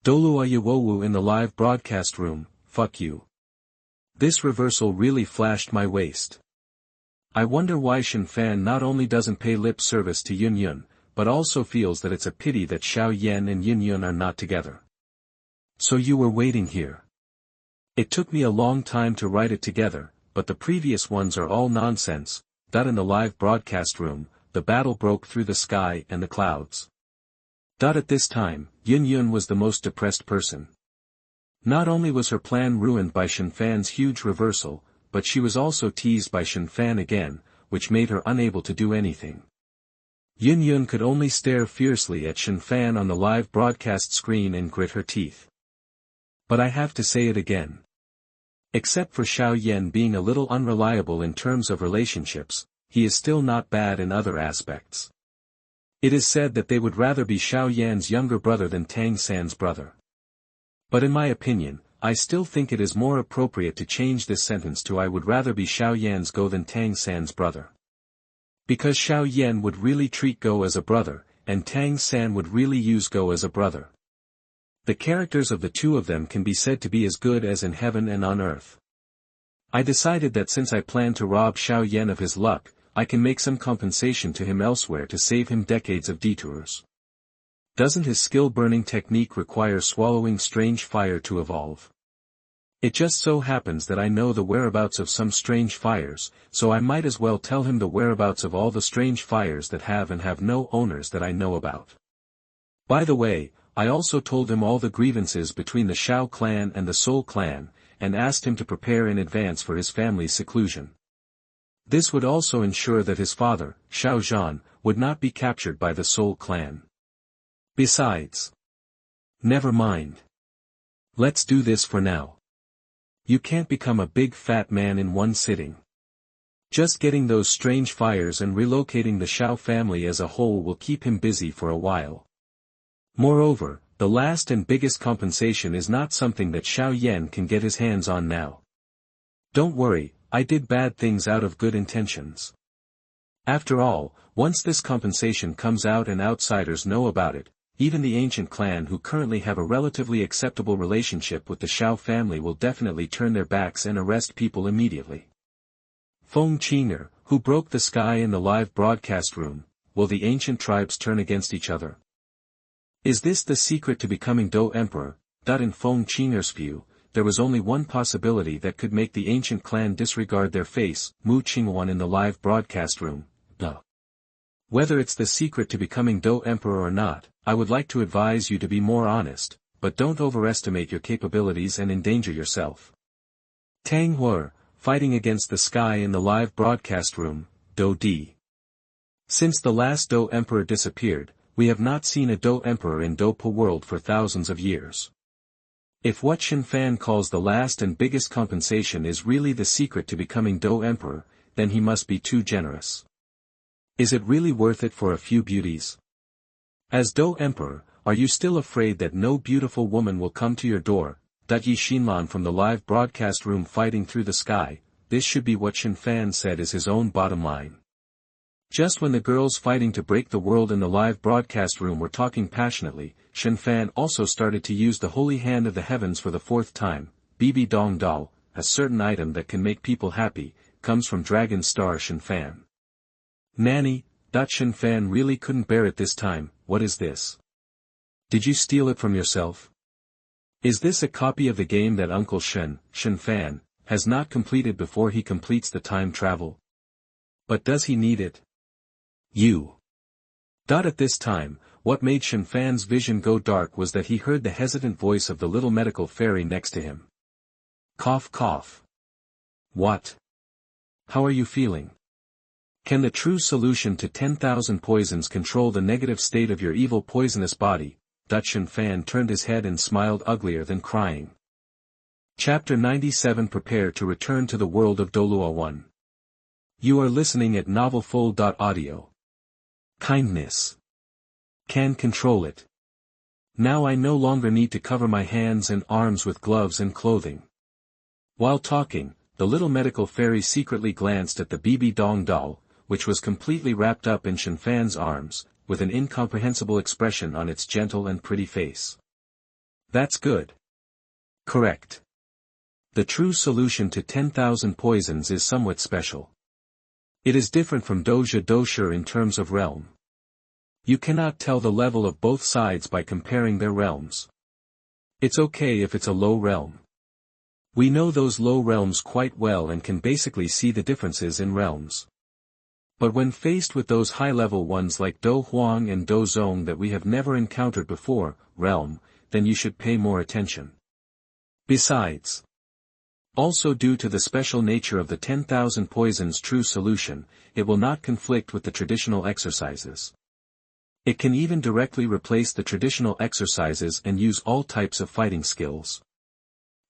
Douluo Yiwowu in the live broadcast room, fuck you. This reversal really flashed my waist. I wonder why Shen Fan not only doesn't pay lip service to Yun, but also feels that it's a pity that Xiao Yan and Yun are not together. So you were waiting here. It took me a long time to write it together, but the previous ones are all nonsense. In the live broadcast room, the battle broke through the sky and the clouds. At this time, Yun was the most depressed person. Not only was her plan ruined by Shen Fan's huge reversal, but she was also teased by Shen Fan again, which made her unable to do anything. Yun could only stare fiercely at Shen Fan on the live broadcast screen and grit her teeth. But I have to say it again. Except for Xiao Yan being a little unreliable in terms of relationships, he is still not bad in other aspects. It is said that they would rather be Xiao Yan's younger brother than Tang San's brother. But in my opinion, I still think it is more appropriate to change this sentence to I would rather be Xiao Yan's Go than Tang San's brother. Because Xiao Yan would really treat Go as a brother, and Tang San would really use Go as a brother. The characters of the two of them can be said to be as good as in heaven and on earth. I decided that since I plan to rob Xiao Yan of his luck, I can make some compensation to him elsewhere to save him decades of detours. Doesn't his skill-burning technique require swallowing strange fire to evolve? It just so happens that I know the whereabouts of some strange fires, so I might as well tell him the whereabouts of all the strange fires that have and have no owners that I know about. By the way, I also told him all the grievances between the Xiao clan and the Soul clan, and asked him to prepare in advance for his family's seclusion. This would also ensure that his father, Xiaogang, would not be captured by the Soul clan. Besides. Never mind. Let's do this for now. You can't become a big fat man in one sitting. Just getting those strange fires and relocating the Xiao family as a whole will keep him busy for a while. Moreover, the last and biggest compensation is not something that Xiao Yan can get his hands on now. Don't worry, I did bad things out of good intentions. After all, once this compensation comes out and outsiders know about it, even the ancient clan who currently have a relatively acceptable relationship with the Xiao family will definitely turn their backs and arrest people immediately. Feng Qing'er, who broke the sky in the live broadcast room, will the ancient tribes turn against each other? Is this the secret to becoming Dou Emperor? In Feng Qing'er's view, there was only one possibility that could make the ancient clan disregard their face, Mu Qingwan in the live broadcast room, duh. Whether it's the secret to becoming Dou Emperor or not, I would like to advise you to be more honest, but don't overestimate your capabilities and endanger yourself. Tang Huer, fighting against the sky in the live broadcast room, Dou Di. Since the last Dou Emperor disappeared, we have not seen a Dou Emperor in Dou Po world for thousands of years. If what Shen Fan calls the last and biggest compensation is really the secret to becoming Dou Emperor, then he must be too generous. Is it really worth it for a few beauties? As Dou Emperor, are you still afraid that no beautiful woman will come to your door? Yi Xinlan from the live broadcast room fighting through the sky, this should be what Shen Fan said is his own bottom line. Just when the girls fighting to break the world in the live broadcast room were talking passionately, Shen Fan also started to use the holy hand of the heavens for the fourth time. Bibi Dong Dao, a certain item that can make people happy, comes from Dragon Star Shen Fan. Nanny, Shen Fan really couldn't bear it this time. What is this? Did you steal it from yourself? Is this a copy of the game that Uncle Shen Fan, has not completed before he completes the time travel? But does he need it? You. At this time, what made Shen Fan's vision go dark was that he heard the hesitant voice of the little medical fairy next to him. Cough cough. What? How are you feeling? Can the true solution to 10,000 poisons control the negative state of your evil poisonous body? Shen Fan turned his head and smiled uglier than crying. Chapter 97. Prepare to return to the world of Douluo 1. You are listening at novelfull.audio. Kindness. Can control it. Now I no longer need to cover my hands and arms with gloves and clothing. While talking, the little medical fairy secretly glanced at the Bibi Dong doll, which was completely wrapped up in Shen Fan's arms, with an incomprehensible expression on its gentle and pretty face. That's good. Correct. The true solution to 10,000 poisons is somewhat special. It is different from Doja Dosher in terms of realm. You cannot tell the level of both sides by comparing their realms. It's okay if it's a low realm. We know those low realms quite well and can basically see the differences in realms. But when faced with those high-level ones like Do Huang and Do Zong that we have never encountered before, realm, then you should pay more attention. Besides, also due to the special nature of the 10,000 poisons true solution, it will not conflict with the traditional exercises. It can even directly replace the traditional exercises and use all types of fighting skills.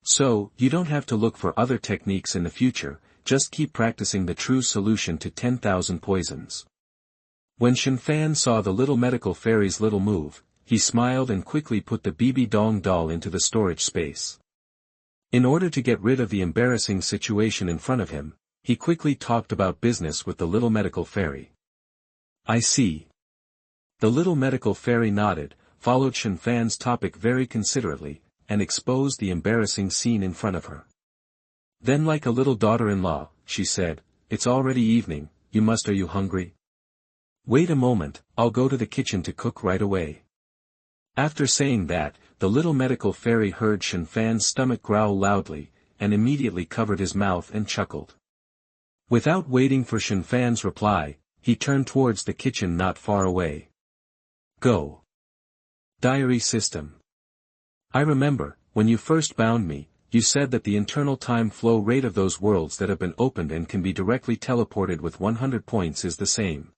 So, you don't have to look for other techniques in the future, just keep practicing the true solution to 10,000 poisons. When Shen Fan saw the little medical fairy's little move, he smiled and quickly put the Bibi Dong doll into the storage space. In order to get rid of the embarrassing situation in front of him, he quickly talked about business with the little medical fairy. I see. The little medical fairy nodded, followed Shen Fan's topic very considerately, and exposed the embarrassing scene in front of her. Then like a little daughter-in-law, she said, "It's already evening, are you hungry? Wait a moment, I'll go to the kitchen to cook right away." After saying that, the little medical fairy heard Shen Fan's stomach growl loudly, and immediately covered his mouth and chuckled. Without waiting for Shen Fan's reply, he turned towards the kitchen not far away. Go. Diary system. I remember, when you first bound me, you said that the internal time flow rate of those worlds that have been opened and can be directly teleported with 100 points is the same.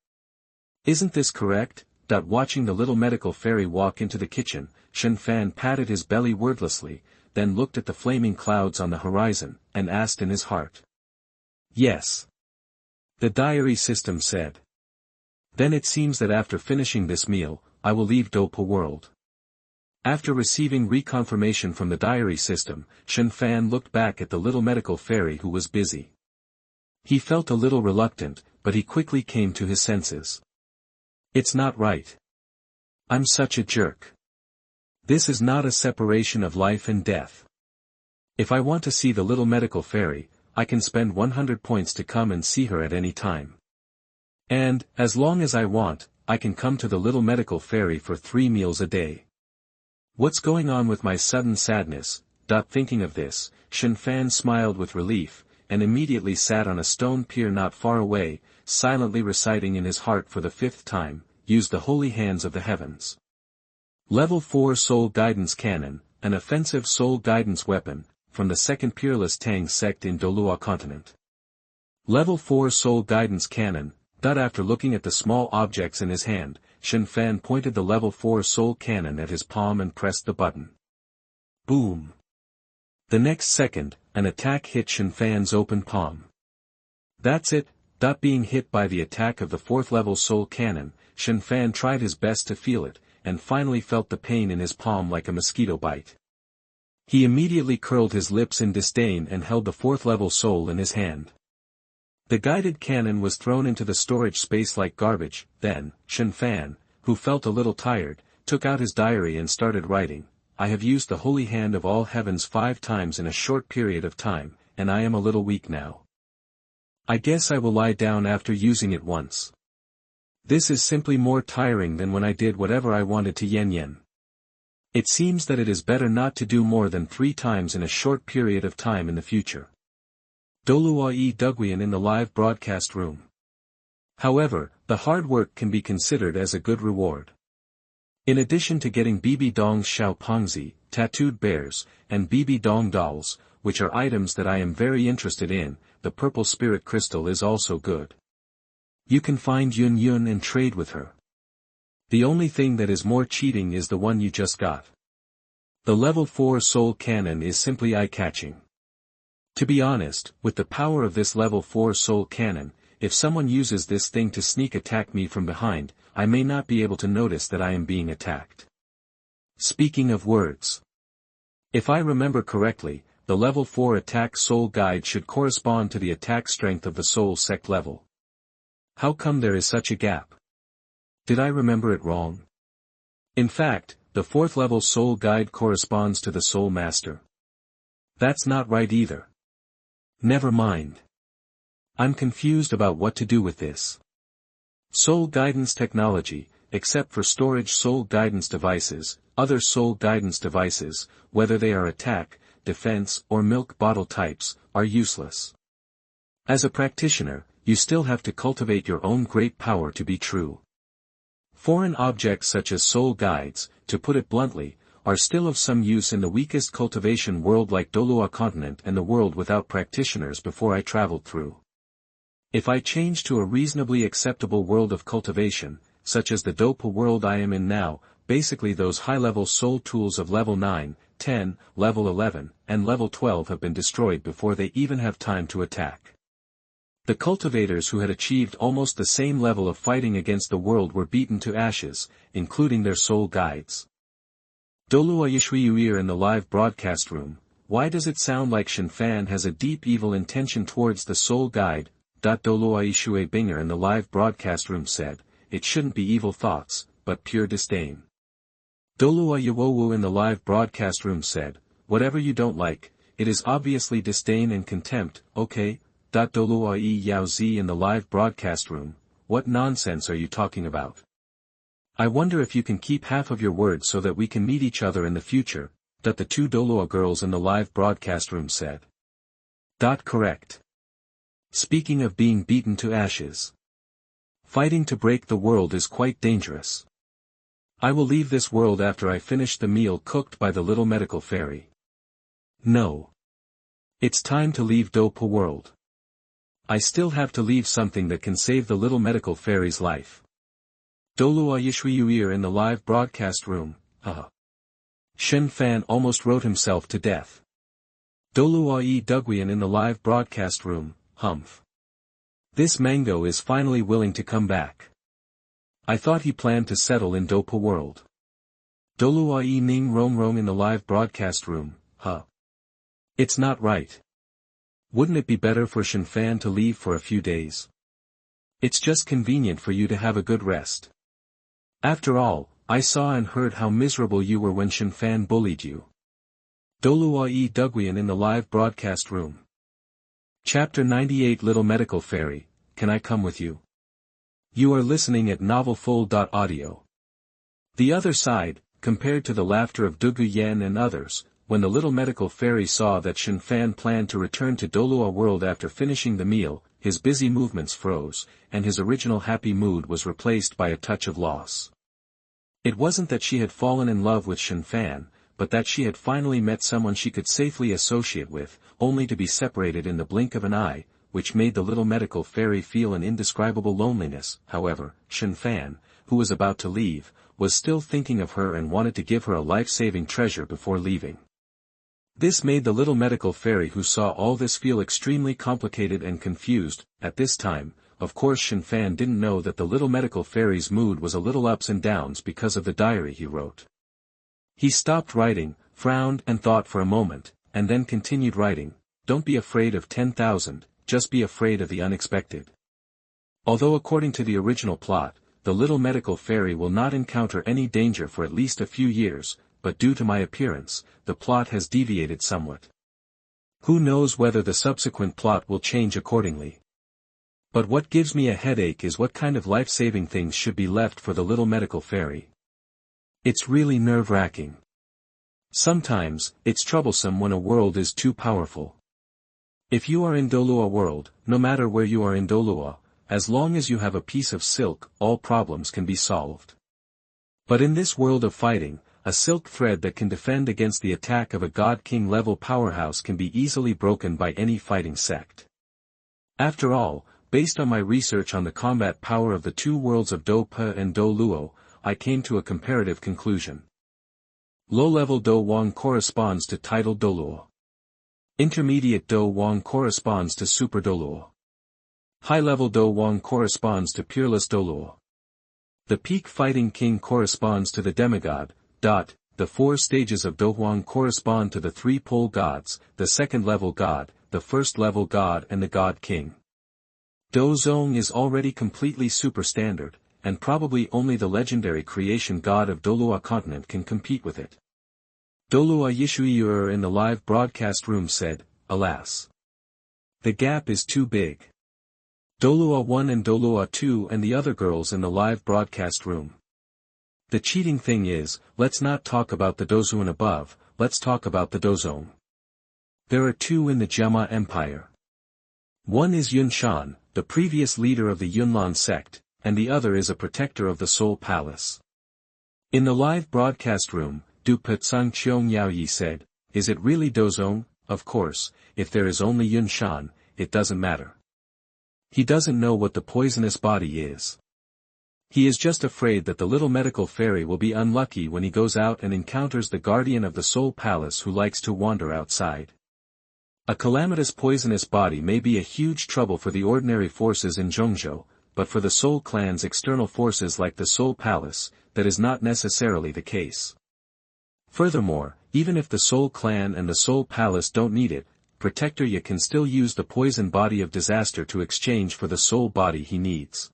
Isn't this correct? Watching the little medical fairy walk into the kitchen, Shen Fan patted his belly wordlessly, then looked at the flaming clouds on the horizon, and asked in his heart. Yes. The diary system said. Then it seems that after finishing this meal, I will leave Douluo world. After receiving reconfirmation from the diary system, Shen Fan looked back at the little medical fairy who was busy. He felt a little reluctant, but he quickly came to his senses. It's not right. I'm such a jerk. This is not a separation of life and death. If I want to see the little medical fairy, I can spend 100 points to come and see her at any time. And, as long as I want, I can come to the little medical fairy for 3 meals a day. What's going on with my sudden sadness? Thinking of this, Shen Fan smiled with relief, and immediately sat on a stone pier not far away, silently reciting in his heart for the 5th time, "Use the holy hands of the heavens." Level 4 Soul Guidance Cannon, an offensive soul guidance weapon, from the second peerless Tang sect in Douluo continent. Level 4 Soul Guidance Cannon. After looking at the small objects in his hand, Shen Fan pointed the level 4 soul cannon at his palm and pressed the button. Boom! The next second, an attack hit Shen Fan's open palm. That's it. Being hit by the attack of the 4th level soul cannon, Shen Fan tried his best to feel it, and finally felt the pain in his palm like a mosquito bite. He immediately curled his lips in disdain and held the 4th level soul in his hand. The guided cannon was thrown into the storage space like garbage. Then, Shen Fan, who felt a little tired, took out his diary and started writing, "I have used the holy hand of all heavens 5 times in a short period of time, and I am a little weak now. I guess I will lie down after using it once. This is simply more tiring than when I did whatever I wanted to Yen. It seems that it is better not to do more than 3 times in a short period of time in the future." Douluo Dugu Yan in the live broadcast room. However, the hard work can be considered as a good reward. In addition to getting Bibi Dong's Xiaogang, tattooed bears, and Bibi Dong dolls, which are items that I am very interested in, the purple spirit crystal is also good. You can find Yun Yun and trade with her. The only thing that is more cheating is the one you just got. The level 4 soul cannon is simply eye-catching. To be honest, with the power of this level 4 soul cannon, if someone uses this thing to sneak attack me from behind, I may not be able to notice that I am being attacked. Speaking of words. If I remember correctly, the level 4 attack soul guide should correspond to the attack strength of the soul sect level. How come there is such a gap? Did I remember it wrong? In fact, the 4th level soul guide corresponds to the soul master. That's not right either. Never mind. I'm confused about what to do with this. Soul guidance technology, except for storage soul guidance devices, other soul guidance devices, whether they are attack, defense, or milk bottle types, are useless. As a practitioner, you still have to cultivate your own great power to be true. Foreign objects such as soul guides, to put it bluntly, are still of some use in the weakest cultivation world like Douluo continent and the world without practitioners before I traveled through. If I change to a reasonably acceptable world of cultivation, such as the Douluo world I am in now, basically those high-level soul tools of level 9, 10, level 11, and level 12 have been destroyed before they even have time to attack. The cultivators who had achieved almost the same level of fighting against the world were beaten to ashes, including their soul guides. Douluo Yishuiuir in the live broadcast room. why does it sound like Shen Fan has a deep evil intention towards the soul guide? Douluo Ishui Binger in the live broadcast room said, it shouldn't be evil thoughts, but pure disdain. Douluo Yawowu in the live broadcast room said, whatever you don't like, it is obviously disdain and contempt, okay? Douluo Yao Zi in the live broadcast room, what nonsense are you talking about? I wonder if you can keep half of your words so that we can meet each other in the future, that the two Douluo girls in the live broadcast room said. Correct. Speaking of being beaten to ashes. Fighting to break the world is quite dangerous. I will leave this world after I finish the meal cooked by the little medical fairy. No. It's time to leave Douluo world. I still have to leave something that can save the little medical fairy's life. Douluo Yishuiyuir in the live broadcast room, Shen Fan almost wrote himself to death. Douluo Dugu Yan in the live broadcast room, humph. This mango is finally willing to come back. I thought he planned to settle in Douluo world. Douluo Ning Rong in the live broadcast room, It's not right. Wouldn't it be better for Shen Fan to leave for a few days? It's just convenient for you to have a good rest. After all, I saw and heard how miserable you were when Shen Fan bullied you. Douluo Dugu Yan in the live broadcast room. Chapter 98 Little Medical Fairy, Can I Come With You? You are listening at novelfull.audio. The other side, compared to the laughter of Dugu Yan and others, when the little medical fairy saw that Shen Fan planned to return to Douluo world after finishing the meal, his busy movements froze, and his original happy mood was replaced by a touch of loss. It wasn't that she had fallen in love with Shen Fan, but that she had finally met someone she could safely associate with, only to be separated in the blink of an eye, which made the little medical fairy feel an indescribable loneliness. However, Shen Fan, who was about to leave, was still thinking of her and wanted to give her a life-saving treasure before leaving. This made the little medical fairy who saw all this feel extremely complicated and confused. At this time, of course Shen Fan didn't know that the little medical fairy's mood was a little ups and downs because of the diary he wrote. He stopped writing, frowned and thought for a moment, and then continued writing, Don't be afraid of 10,000, just be afraid of the unexpected. Although according to the original plot, the little medical fairy will not encounter any danger for at least a few years, but due to my appearance, the plot has deviated somewhat. Who knows whether the subsequent plot will change accordingly. But what gives me a headache is what kind of life-saving things should be left for the little medical fairy. It's really nerve-wracking. Sometimes, it's troublesome when a world is too powerful. If you are in Douluo world, no matter where you are in Douluo, as long as you have a piece of silk, all problems can be solved. But in this world of fighting, a silk thread that can defend against the attack of a God King level powerhouse can be easily broken by any fighting sect. After all, based on my research on the combat power of the two worlds of Douluo and Douluo, I came to a comparative conclusion. Low-level Do Wang corresponds to titled Douluo. Intermediate Do Wang corresponds to Super Douluo. High-level Do Wang corresponds to Peerless Douluo. The peak fighting king corresponds to the demigod. The four stages of Do Wang correspond to the three-pole gods, the second-level god, the first-level god and the god king. Do Zong is already completely super-standard, and probably only the legendary creation god of Douluo continent can compete with it. Douluo Yishuiyuer in the live broadcast room said, Alas! The gap is too big. Douluo 1 and Douluo 2 and the other girls in the live broadcast room. The cheating thing is, let's not talk about the Dozuan above, let's talk about the Dozong. There are two in the Jiama Empire. One is Yun Shan, the previous leader of the Yunlan sect, and the other is a protector of the Soul Palace. In the live broadcast room, Du Putsang Qiong Yaoyi said, Is it really Dozong? Of course, if there is only Yun Shan, it doesn't matter. He doesn't know what the poisonous body is. He is just afraid that the little medical fairy will be unlucky when he goes out and encounters the guardian of the Soul Palace who likes to wander outside. A calamitous poisonous body may be a huge trouble for the ordinary forces in Zhongzhou, but for the Soul Clan's external forces like the Soul Palace, that is not necessarily the case. Furthermore, even if the Soul Clan and the Soul Palace don't need it, Protector Yi can still use the poison body of disaster to exchange for the soul body he needs.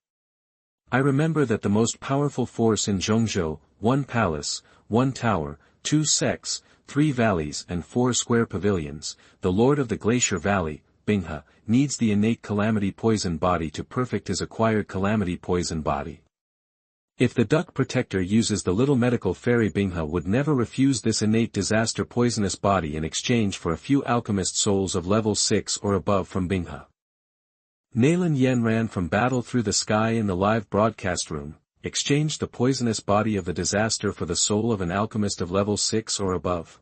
I remember that the most powerful force in Zhongzhou, 1 palace, 1 tower, 2 sects, 3 valleys and 4 square pavilions, the Lord of the Glacier Valley, Binghe, needs the innate calamity poison body to perfect his acquired calamity poison body. If the Duck Protector uses the little medical fairy, Binghe would never refuse this innate disaster poisonous body in exchange for a few alchemist souls of level 6 or above from Binghe. Nalin Yen ran from battle through the sky in the live broadcast room, exchanged the poisonous body of the disaster for the soul of an alchemist of level 6 or above.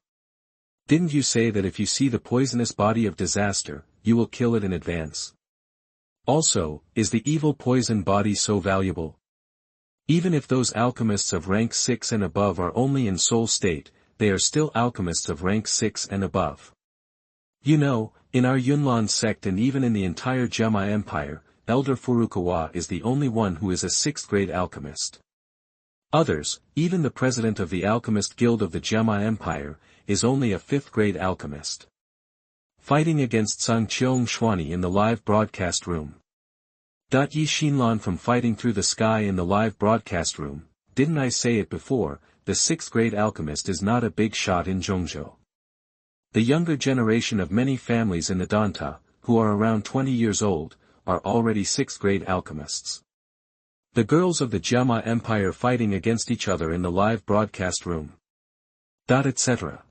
Didn't you say that if you see the poisonous body of disaster, you will kill it in advance? Also, is the evil poison body so valuable? Even if those alchemists of rank 6 and above are only in soul state, they are still alchemists of rank 6 and above. You know, in our Yunlan sect and even in the entire Jemai Empire, Elder Furukawa is the only one who is a 6th grade alchemist. Others, even the president of the Alchemist Guild of the Jemai Empire, is only a 5th grade alchemist. Fighting against Sang Qiong Xuani in the live broadcast room. Yi Xinlan from fighting through the sky in the live broadcast room, didn't I say it before, the 6th grade alchemist is not a big shot in Zhongzhou. The younger generation of many families in the Danta, who are around 20 years old, are already 6th grade alchemists. The girls of the Jemai Empire fighting against each other in the live broadcast room. Etc.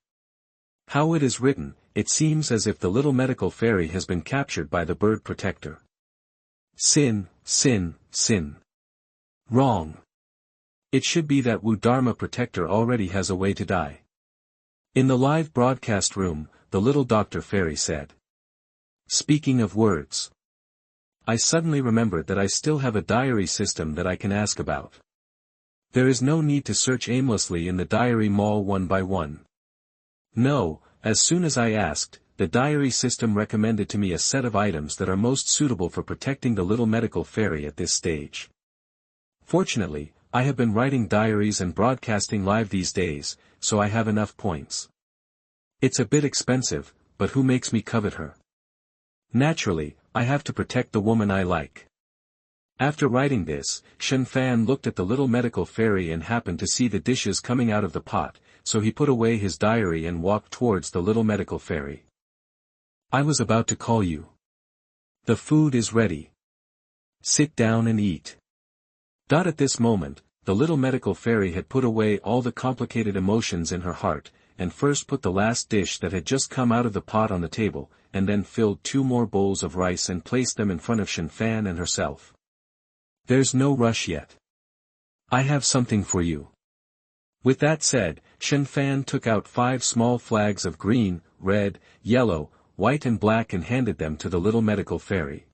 How it is written, it seems as if the little medical fairy has been captured by the bird protector. Sin, sin, sin. Wrong. It should be that Wu Dharma protector already has a way to die. In the live broadcast room, the little doctor fairy said. Speaking of words. I suddenly remembered that I still have a diary system that I can ask about. There is no need to search aimlessly in the diary mall one by one. No, as soon as I asked, the diary system recommended to me a set of items that are most suitable for protecting the little medical fairy at this stage. Fortunately, I have been writing diaries and broadcasting live these days, so I have enough points. It's a bit expensive, but who makes me covet her? Naturally, I have to protect the woman I like. After writing this, Shen Fan looked at the little medical fairy and happened to see the dishes coming out of the pot, so he put away his diary and walked towards the little medical fairy. I was about to call you. The food is ready. Sit down and eat. At this moment, the little medical fairy had put away all the complicated emotions in her heart, and first put the last dish that had just come out of the pot on the table, and then filled 2 more bowls of rice and placed them in front of Shen Fan and herself. There's no rush yet. I have something for you. With that said, Shen Fan took out 5 small flags of green, red, yellow, white and black and handed them to the little medical fairy.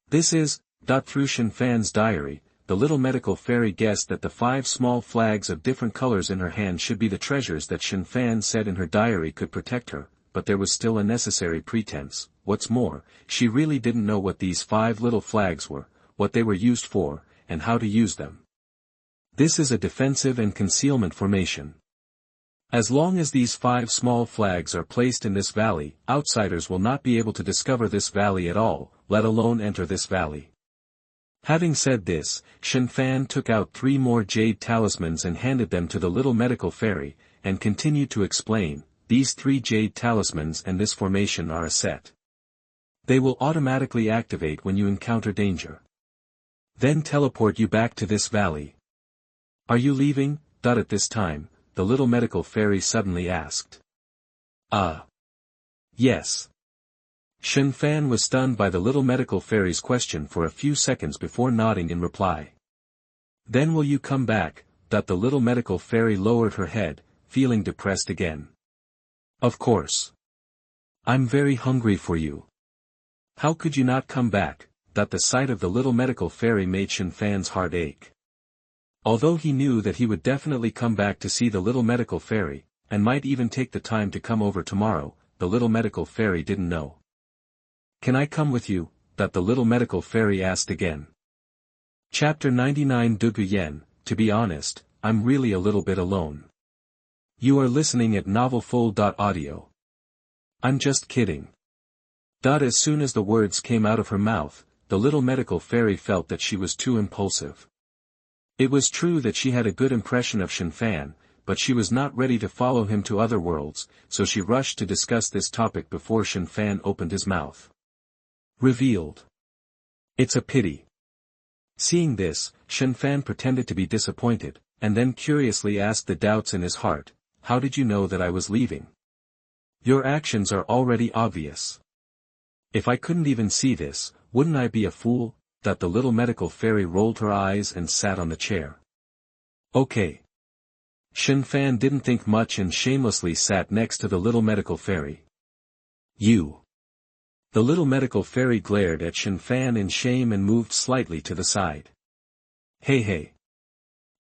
This is, through Shen Fan's diary, the little medical fairy guessed that the 5 small flags of different colors in her hand should be the treasures that Shen Fan said in her diary could protect her, but there was still a necessary pretense. What's more, she really didn't know what these 5 little flags were, what they were used for, and how to use them. This is a defensive and concealment formation. As long as these 5 small flags are placed in this valley, outsiders will not be able to discover this valley at all, let alone enter this valley. Having said this, Shen Fan took out 3 more jade talismans and handed them to the little medical fairy, and continued to explain, these 3 jade talismans and this formation are a set. They will automatically activate when you encounter danger. Then teleport you back to this valley. Are you leaving? At this time, the little medical fairy suddenly asked. Yes. Shen Fan was stunned by the little medical fairy's question for a few seconds before nodding in reply. Then will you come back? The little medical fairy lowered her head, feeling depressed again. Of course. I'm very hungry for you. How could you not come back? The sight of the little medical fairy made Shen Fan's heart ache. Although he knew that he would definitely come back to see the little medical fairy, and might even take the time to come over tomorrow, the little medical fairy didn't know. Can I come with you? The little medical fairy asked again. Chapter 99 Dugu Yan. To be honest, I'm really a little bit alone. You are listening at novelfull.audio. I'm just kidding. As soon as the words came out of her mouth, the little medical fairy felt that she was too impulsive. It was true that she had a good impression of Shen Fan, but she was not ready to follow him to other worlds, so she rushed to discuss this topic before Shen Fan opened his mouth. Revealed. It's a pity. Seeing this, Shen Fan pretended to be disappointed, and then curiously asked the doubts in his heart, "How did you know that I was leaving? Your actions are already obvious." "If I couldn't even see this, wouldn't I be a fool?" That the little medical fairy rolled her eyes and sat on the chair. "Okay." Shen Fan didn't think much and shamelessly sat next to the little medical fairy. "You." The little medical fairy glared at Shen Fan in shame and moved slightly to the side. Hey.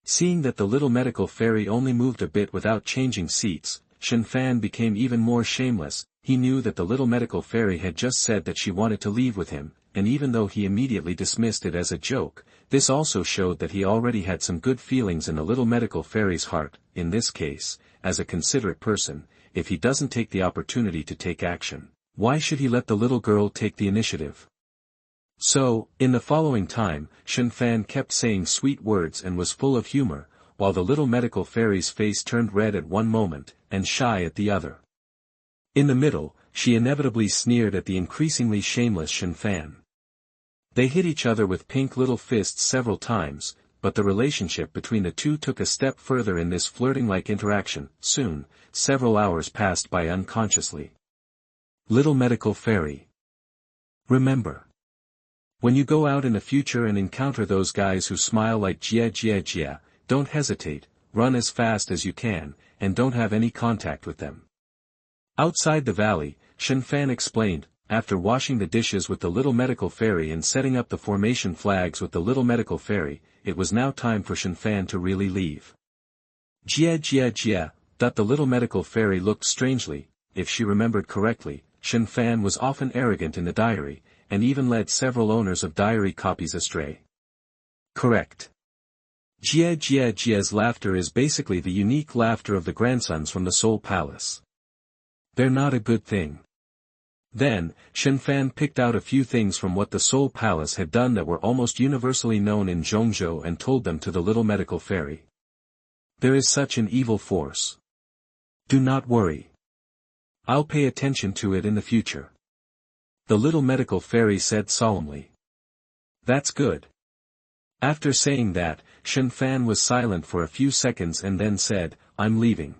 Seeing that the little medical fairy only moved a bit without changing seats, Shen Fan became even more shameless. He knew that the little medical fairy had just said that she wanted to leave with him, and even though he immediately dismissed it as a joke, this also showed that he already had some good feelings in the little medical fairy's heart. In this case, as a considerate person, if he doesn't take the opportunity to take action, why should he let the little girl take the initiative? So, in the following time, Shen Fan kept saying sweet words and was full of humor, while the little medical fairy's face turned red at one moment, and shy at the other. In the middle, she inevitably sneered at the increasingly shameless Shen Fan. They hit each other with pink little fists several times, but the relationship between the two took a step further in this flirting-like interaction. Soon, several hours passed by unconsciously. Little medical fairy. Remember. When you go out in the future and encounter those guys who smile like jia, don't hesitate, run as fast as you can, and don't have any contact with them. Outside the valley, Shen Fan explained, after washing the dishes with the little medical fairy and setting up the formation flags with the little medical fairy, it was now time for Shen Fan to really leave. Jia. The little medical fairy looked strangely. If she remembered correctly, Shen Fan was often arrogant in the diary, and even led several owners of diary copies astray. Correct. Jia's laughter is basically the unique laughter of the grandsons from the Soul Palace. They're not a good thing. Then, Shen Fan picked out a few things from what the Soul Palace had done that were almost universally known in Zhongzhou and told them to the little medical fairy. There is such an evil force. Do not worry. I'll pay attention to it in the future. The little medical fairy said solemnly. That's good. After saying that, Shen Fan was silent for a few seconds and then said, I'm leaving.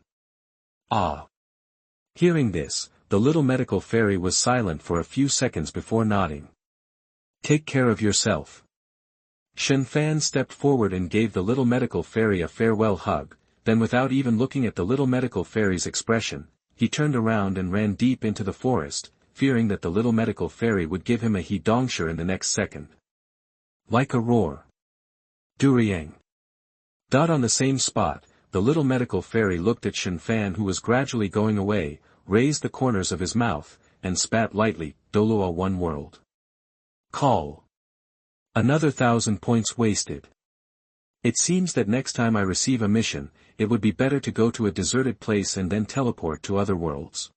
Ah. Hearing this, the little medical fairy was silent for a few seconds before nodding. Take care of yourself. Shen Fan stepped forward and gave the little medical fairy a farewell hug, then without even looking at the little medical fairy's expression, he turned around and ran deep into the forest, fearing that the little medical fairy would give him a he-dongsher in the next second. Like a roar. Dugu Yan. On the same spot, the little medical fairy looked at Shen Fan who was gradually going away, raised the corners of his mouth, and spat lightly, Douluo one world. Call. Another 1,000 points wasted. It seems that next time I receive a mission, it would be better to go to a deserted place and then teleport to other worlds.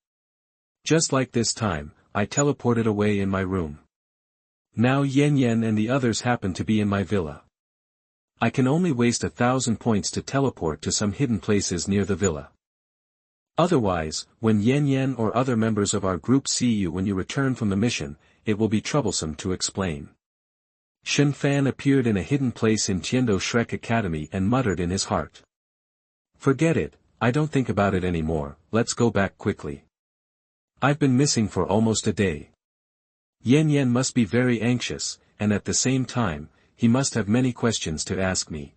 Just like this time, I teleported away in my room. Now Yan and the others happen to be in my villa. I can only waste 1,000 points to teleport to some hidden places near the villa. Otherwise, when Yan or other members of our group see you when you return from the mission, it will be troublesome to explain. Shen Fan appeared in a hidden place in Tiando Shrek Academy and muttered in his heart. Forget it, I don't think about it anymore, let's go back quickly. I've been missing for almost a day. Yan must be very anxious, and at the same time, he must have many questions to ask me.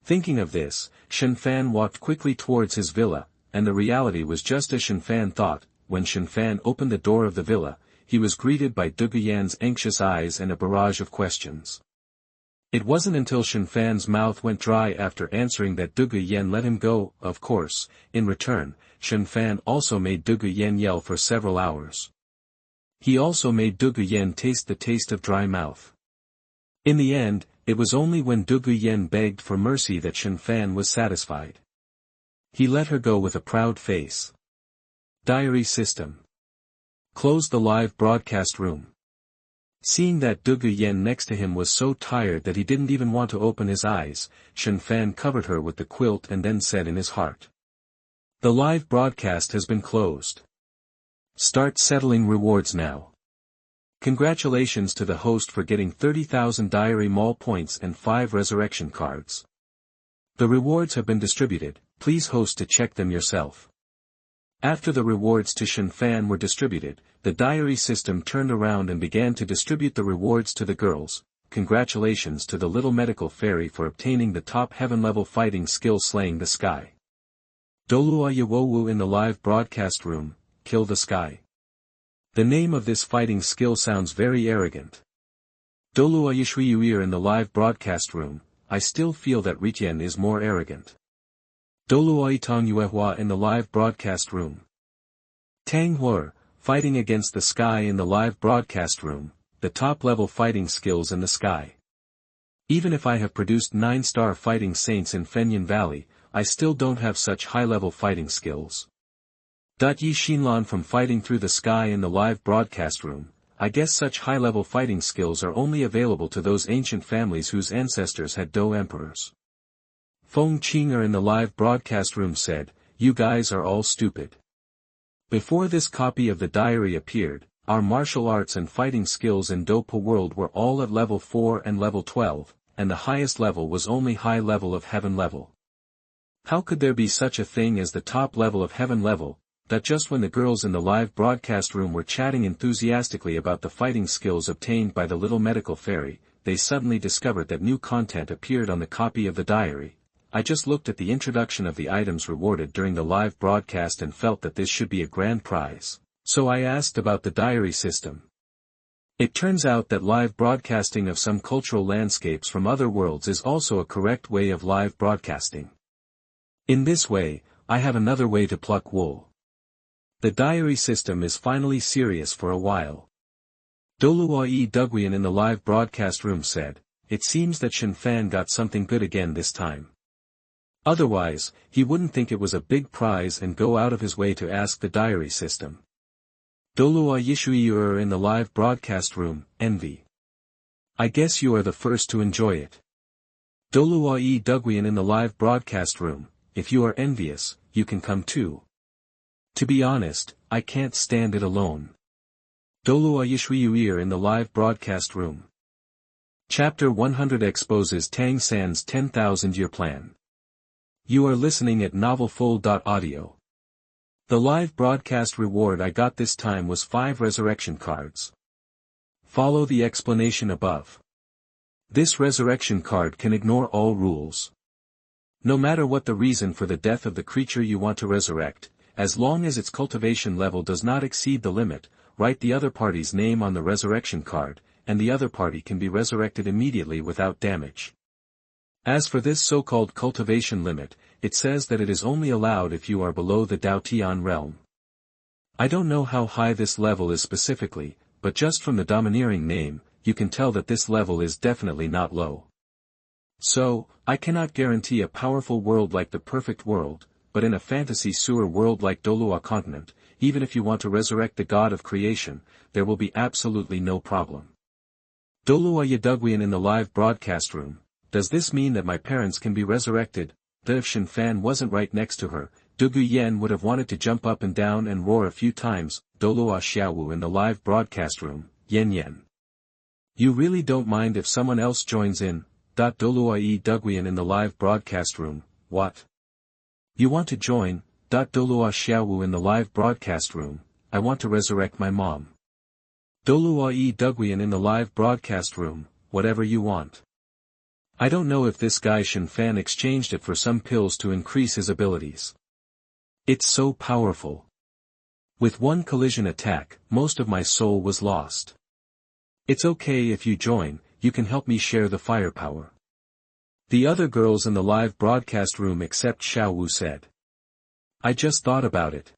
Thinking of this, Shen Fan walked quickly towards his villa, and the reality was just as Shen Fan thought. When Shen Fan opened the door of the villa, he was greeted by Dugu Yan's anxious eyes and a barrage of questions. It wasn't until Shen Fan's mouth went dry after answering that Dugu Yan let him go. Of course, in return, Shen Fan also made Dugu Yan yell for several hours. He also made Dugu Yan taste the taste of dry mouth. In the end, it was only when Dugu Yan begged for mercy that Shen Fan was satisfied. He let her go with a proud face. Diary system. Close the live broadcast room. Seeing that Dugu Yan next to him was so tired that he didn't even want to open his eyes, Shen Fan covered her with the quilt and then said in his heart. The live broadcast has been closed. Start settling rewards now. Congratulations to the host for getting 30,000 diary mall points and 5 resurrection cards. The rewards have been distributed, please host to check them yourself. After the rewards to Shen Fan were distributed, the diary system turned around and began to distribute the rewards to the girls. Congratulations to the little medical fairy for obtaining the top heaven-level fighting skill slaying the sky. Douluo Yawowu in the live broadcast room, kill the sky. The name of this fighting skill sounds very arrogant. Douluo Yishuiyuir in the live broadcast room, I still feel that Ritien is more arrogant. Douluo Itang Yuehua in the live broadcast room. Tang Hur, fighting against the sky in the live broadcast room, the top-level fighting skills in the sky. Even if I have produced 9-star fighting saints in Fenyan Valley, I still don't have such high-level fighting skills. Yi Xinlan from fighting through the sky in the live broadcast room, I guess such high-level fighting skills are only available to those ancient families whose ancestors had Dou emperors. Feng Qinger in the live broadcast room said, you guys are all stupid. Before this copy of the diary appeared, our martial arts and fighting skills in Dopa world were all at level 4 and level 12, and the highest level was only high level of heaven level. How could there be such a thing as the top level of heaven level, that just when the girls in the live broadcast room were chatting enthusiastically about the fighting skills obtained by the little medical fairy, they suddenly discovered that new content appeared on the copy of the diary. I just looked at the introduction of the items rewarded during the live broadcast and felt that this should be a grand prize, so I asked about the diary system. It turns out that live broadcasting of some cultural landscapes from other worlds is also a correct way of live broadcasting. In this way, I have another way to pluck wool. The diary system is finally serious for a while. Douluo Dugu Yan in the live broadcast room said, it seems that Shen Fan got something good again this time. Otherwise, he wouldn't think it was a big prize and go out of his way to ask the diary system. Douluo Yishuiyuer in the live broadcast room, envy. I guess you are the first to enjoy it. Douluo Dugu Yan in the live broadcast room, if you are envious, you can come too. To be honest, I can't stand it alone. Douluo Yishuiyuir in the live broadcast room. Chapter 100 exposes Tang San's 10,000-year plan. You are listening at novelfull.audio. The live broadcast reward I got this time was 5 resurrection cards. Follow the explanation above. This resurrection card can ignore all rules. No matter what the reason for the death of the creature you want to resurrect, as long as its cultivation level does not exceed the limit, write the other party's name on the resurrection card, and the other party can be resurrected immediately without damage. As for this so-called cultivation limit, it says that it is only allowed if you are below the Dao Tian realm. I don't know how high this level is specifically, but just from the domineering name, you can tell that this level is definitely not low. So, I cannot guarantee a powerful world like the perfect world, but in a fantasy sewer world like Douluo continent, even if you want to resurrect the god of creation, there will be absolutely no problem. Douluo Dugu Yan in the live broadcast room, does this mean that my parents can be resurrected? That if Shen Fan wasn't right next to her, Dugu Yan would have wanted to jump up and down and roar a few times. Douluo Xiaowu in the live broadcast room, Yan. You really don't mind if someone else joins in? Douluo Dugu Yan in the live broadcast room, what? You want to join? Douluo Xiaowu in the live broadcast room, I want to resurrect my mom. Douluo Dugu Yan in the live broadcast room, whatever you want. I don't know if this guy Shen Fan exchanged it for some pills to increase his abilities. It's so powerful. With one collision attack, most of my soul was lost. It's okay if you join, you can help me share the firepower. The other girls in the live broadcast room except Xiaowu said. I just thought about it.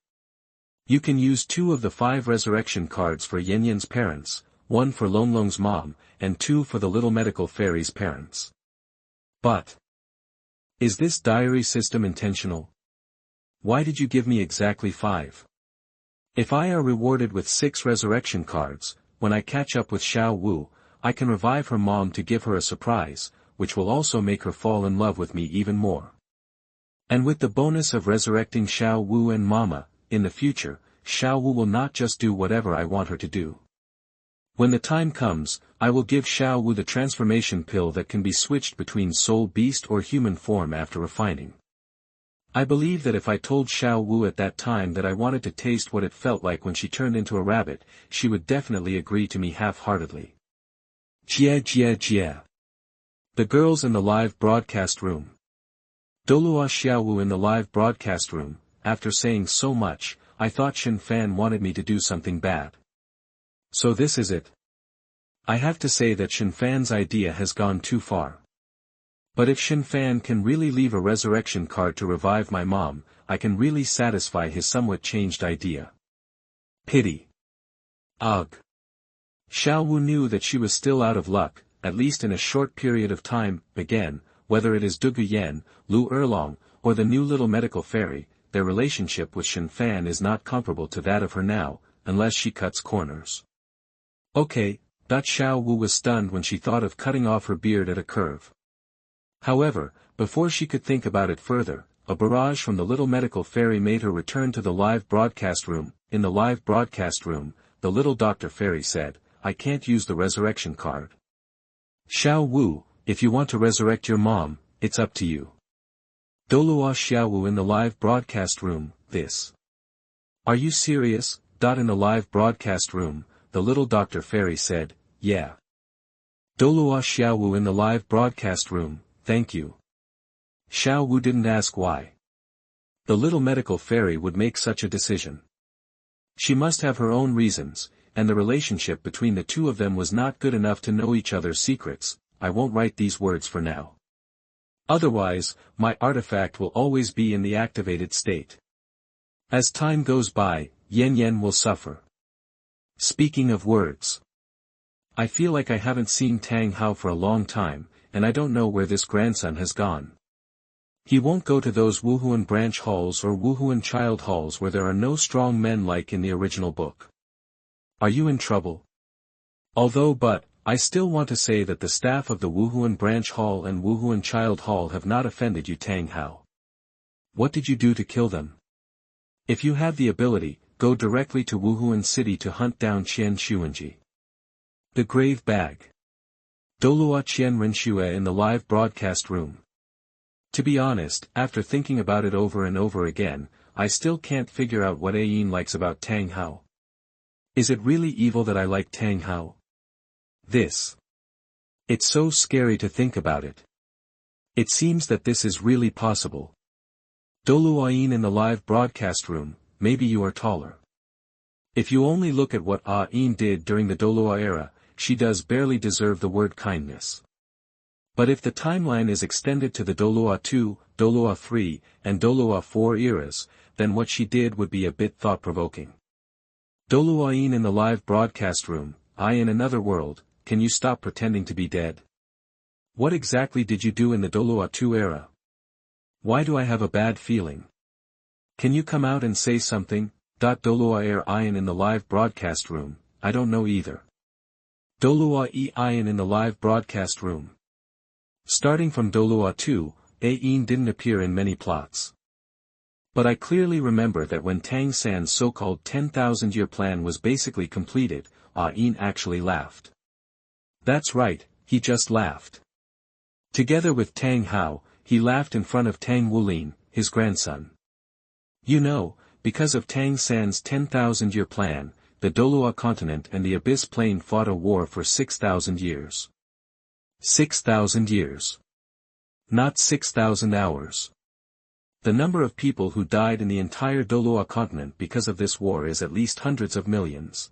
You can use 2 of the 5 resurrection cards for Yan's parents, 1 for Longlong's mom, and 2 for the little medical fairy's parents. But is this diary system intentional? Why did you give me exactly 5? If I are rewarded with 6 resurrection cards, when I catch up with Xiao Wu, I can revive her mom to give her a surprise, which will also make her fall in love with me even more. And with the bonus of resurrecting Xiao Wu and Mama, in the future, Xiao Wu will not just do whatever I want her to do. When the time comes, I will give Xiao Wu the transformation pill that can be switched between soul beast or human form after refining. I believe that if I told Xiao Wu at that time that I wanted to taste what it felt like when she turned into a rabbit, she would definitely agree to me half-heartedly. Jia. The girls in the live broadcast room. Douluo Xiao Wu in the live broadcast room. After saying so much, I thought Shen Fan wanted me to do something bad. So this is it. I have to say that Shen Fan's idea has gone too far. But if Shen Fan can really leave a resurrection card to revive my mom, I can really satisfy his somewhat changed idea. Pity. Ugh. Xiao Wu knew that she was still out of luck, at least in a short period of time. Again, whether it is Dugu Yan, Lu Erlong, or the new little medical fairy, their relationship with Shen Fan is not comparable to that of her now, unless she cuts corners. Okay, Xiao Wu was stunned when she thought of cutting off her beard at a curve. However, before she could think about it further, a barrage from the little medical fairy made her return to the live broadcast room. In the live broadcast room, the little doctor fairy said, I can't use the resurrection card. Xiao Wu, if you want to resurrect your mom, it's up to you. Douluo Xiao Wu in the live broadcast room, this. Are you serious? In the live broadcast room, the little doctor fairy said, yeah. Douluo Xiao Wu in the live broadcast room, thank you. Xiao Wu didn't ask why. The little medical fairy would make such a decision. She must have her own reasons, and the relationship between the two of them was not good enough to know each other's secrets. I won't write these words for now. Otherwise, my artifact will always be in the activated state. As time goes by, Yan will suffer. Speaking of words. I feel like I haven't seen Tang Hao for a long time, and I don't know where this grandson has gone. He won't go to those Wuhuan branch halls or Wuhuan child halls where there are no strong men like in the original book. Are you in trouble? But, I still want to say that the staff of the Wuhuan branch hall and Wuhuan child hall have not offended you, Tang Hao. What did you do to kill them? If you have the ability, go directly to Wuhuan City to hunt down Qian Xuanji. The grave bag. Douluo Qian Renxue in the live broadcast room. To be honest, after thinking about it over and over again, I still can't figure out what Ayin likes about Tang Hao. Is it really evil that I like Tang Hao? This. It's so scary to think about it. It seems that this is really possible. Douluo Ayin in the live broadcast room, maybe you are taller. If you only look at what Ayin did during the Douluo era, she does barely deserve the word kindness. But if the timeline is extended to the Douluo 2, Douluo 3, and Douluo 4 eras, then what she did would be a bit thought-provoking. Douluo Ayin in the live broadcast room, I in another world, can you stop pretending to be dead? What exactly did you do in the Douluo 2 era? Why do I have a bad feeling? Can you come out and say something? Douluo Air Ayin in the live broadcast room, I don't know either. Douluo E Ayin in the live broadcast room. Starting from Douluo 2, Ayin didn't appear in many plots. But I clearly remember that when Tang San's so-called 10,000-year plan was basically completed, Ayin actually laughed. That's right, he just laughed. Together with Tang Hao, he laughed in front of Tang Wulin, his grandson. You know, because of Tang San's 10,000-year plan, the Douluo continent and the Abyss Plain fought a war for 6,000 years. 6,000 years. Not 6,000 hours. The number of people who died in the entire Douluo continent because of this war is at least hundreds of millions.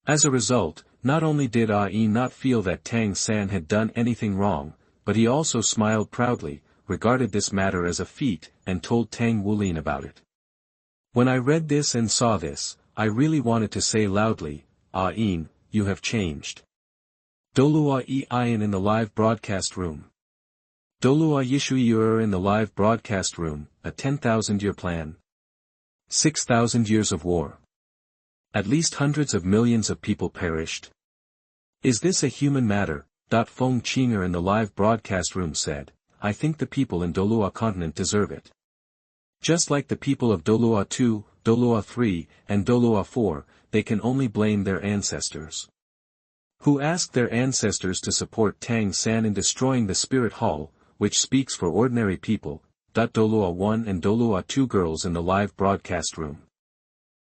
As a result, not only did Ayin not feel that Tang San had done anything wrong, but he also smiled proudly, regarded this matter as a feat, and told Tang Wulin about it. When I read this and saw this, I really wanted to say loudly, Ayin, you have changed. Douluo E Ayin in the live broadcast room. Douluo Yishuiur in the live broadcast room, a 10,000-year plan. 6,000 years of war. At least hundreds of millions of people perished. Is this a human matter? Feng Qinger in the live broadcast room said, I think the people in Douluo continent deserve it. Just like the people of Douluo 2, Douluo 3, and Douluo 4, they can only blame their ancestors. Who asked their ancestors to support Tang San in destroying the spirit hall, which speaks for ordinary people. Douluo 1 and Douluo 2 girls in the live broadcast room.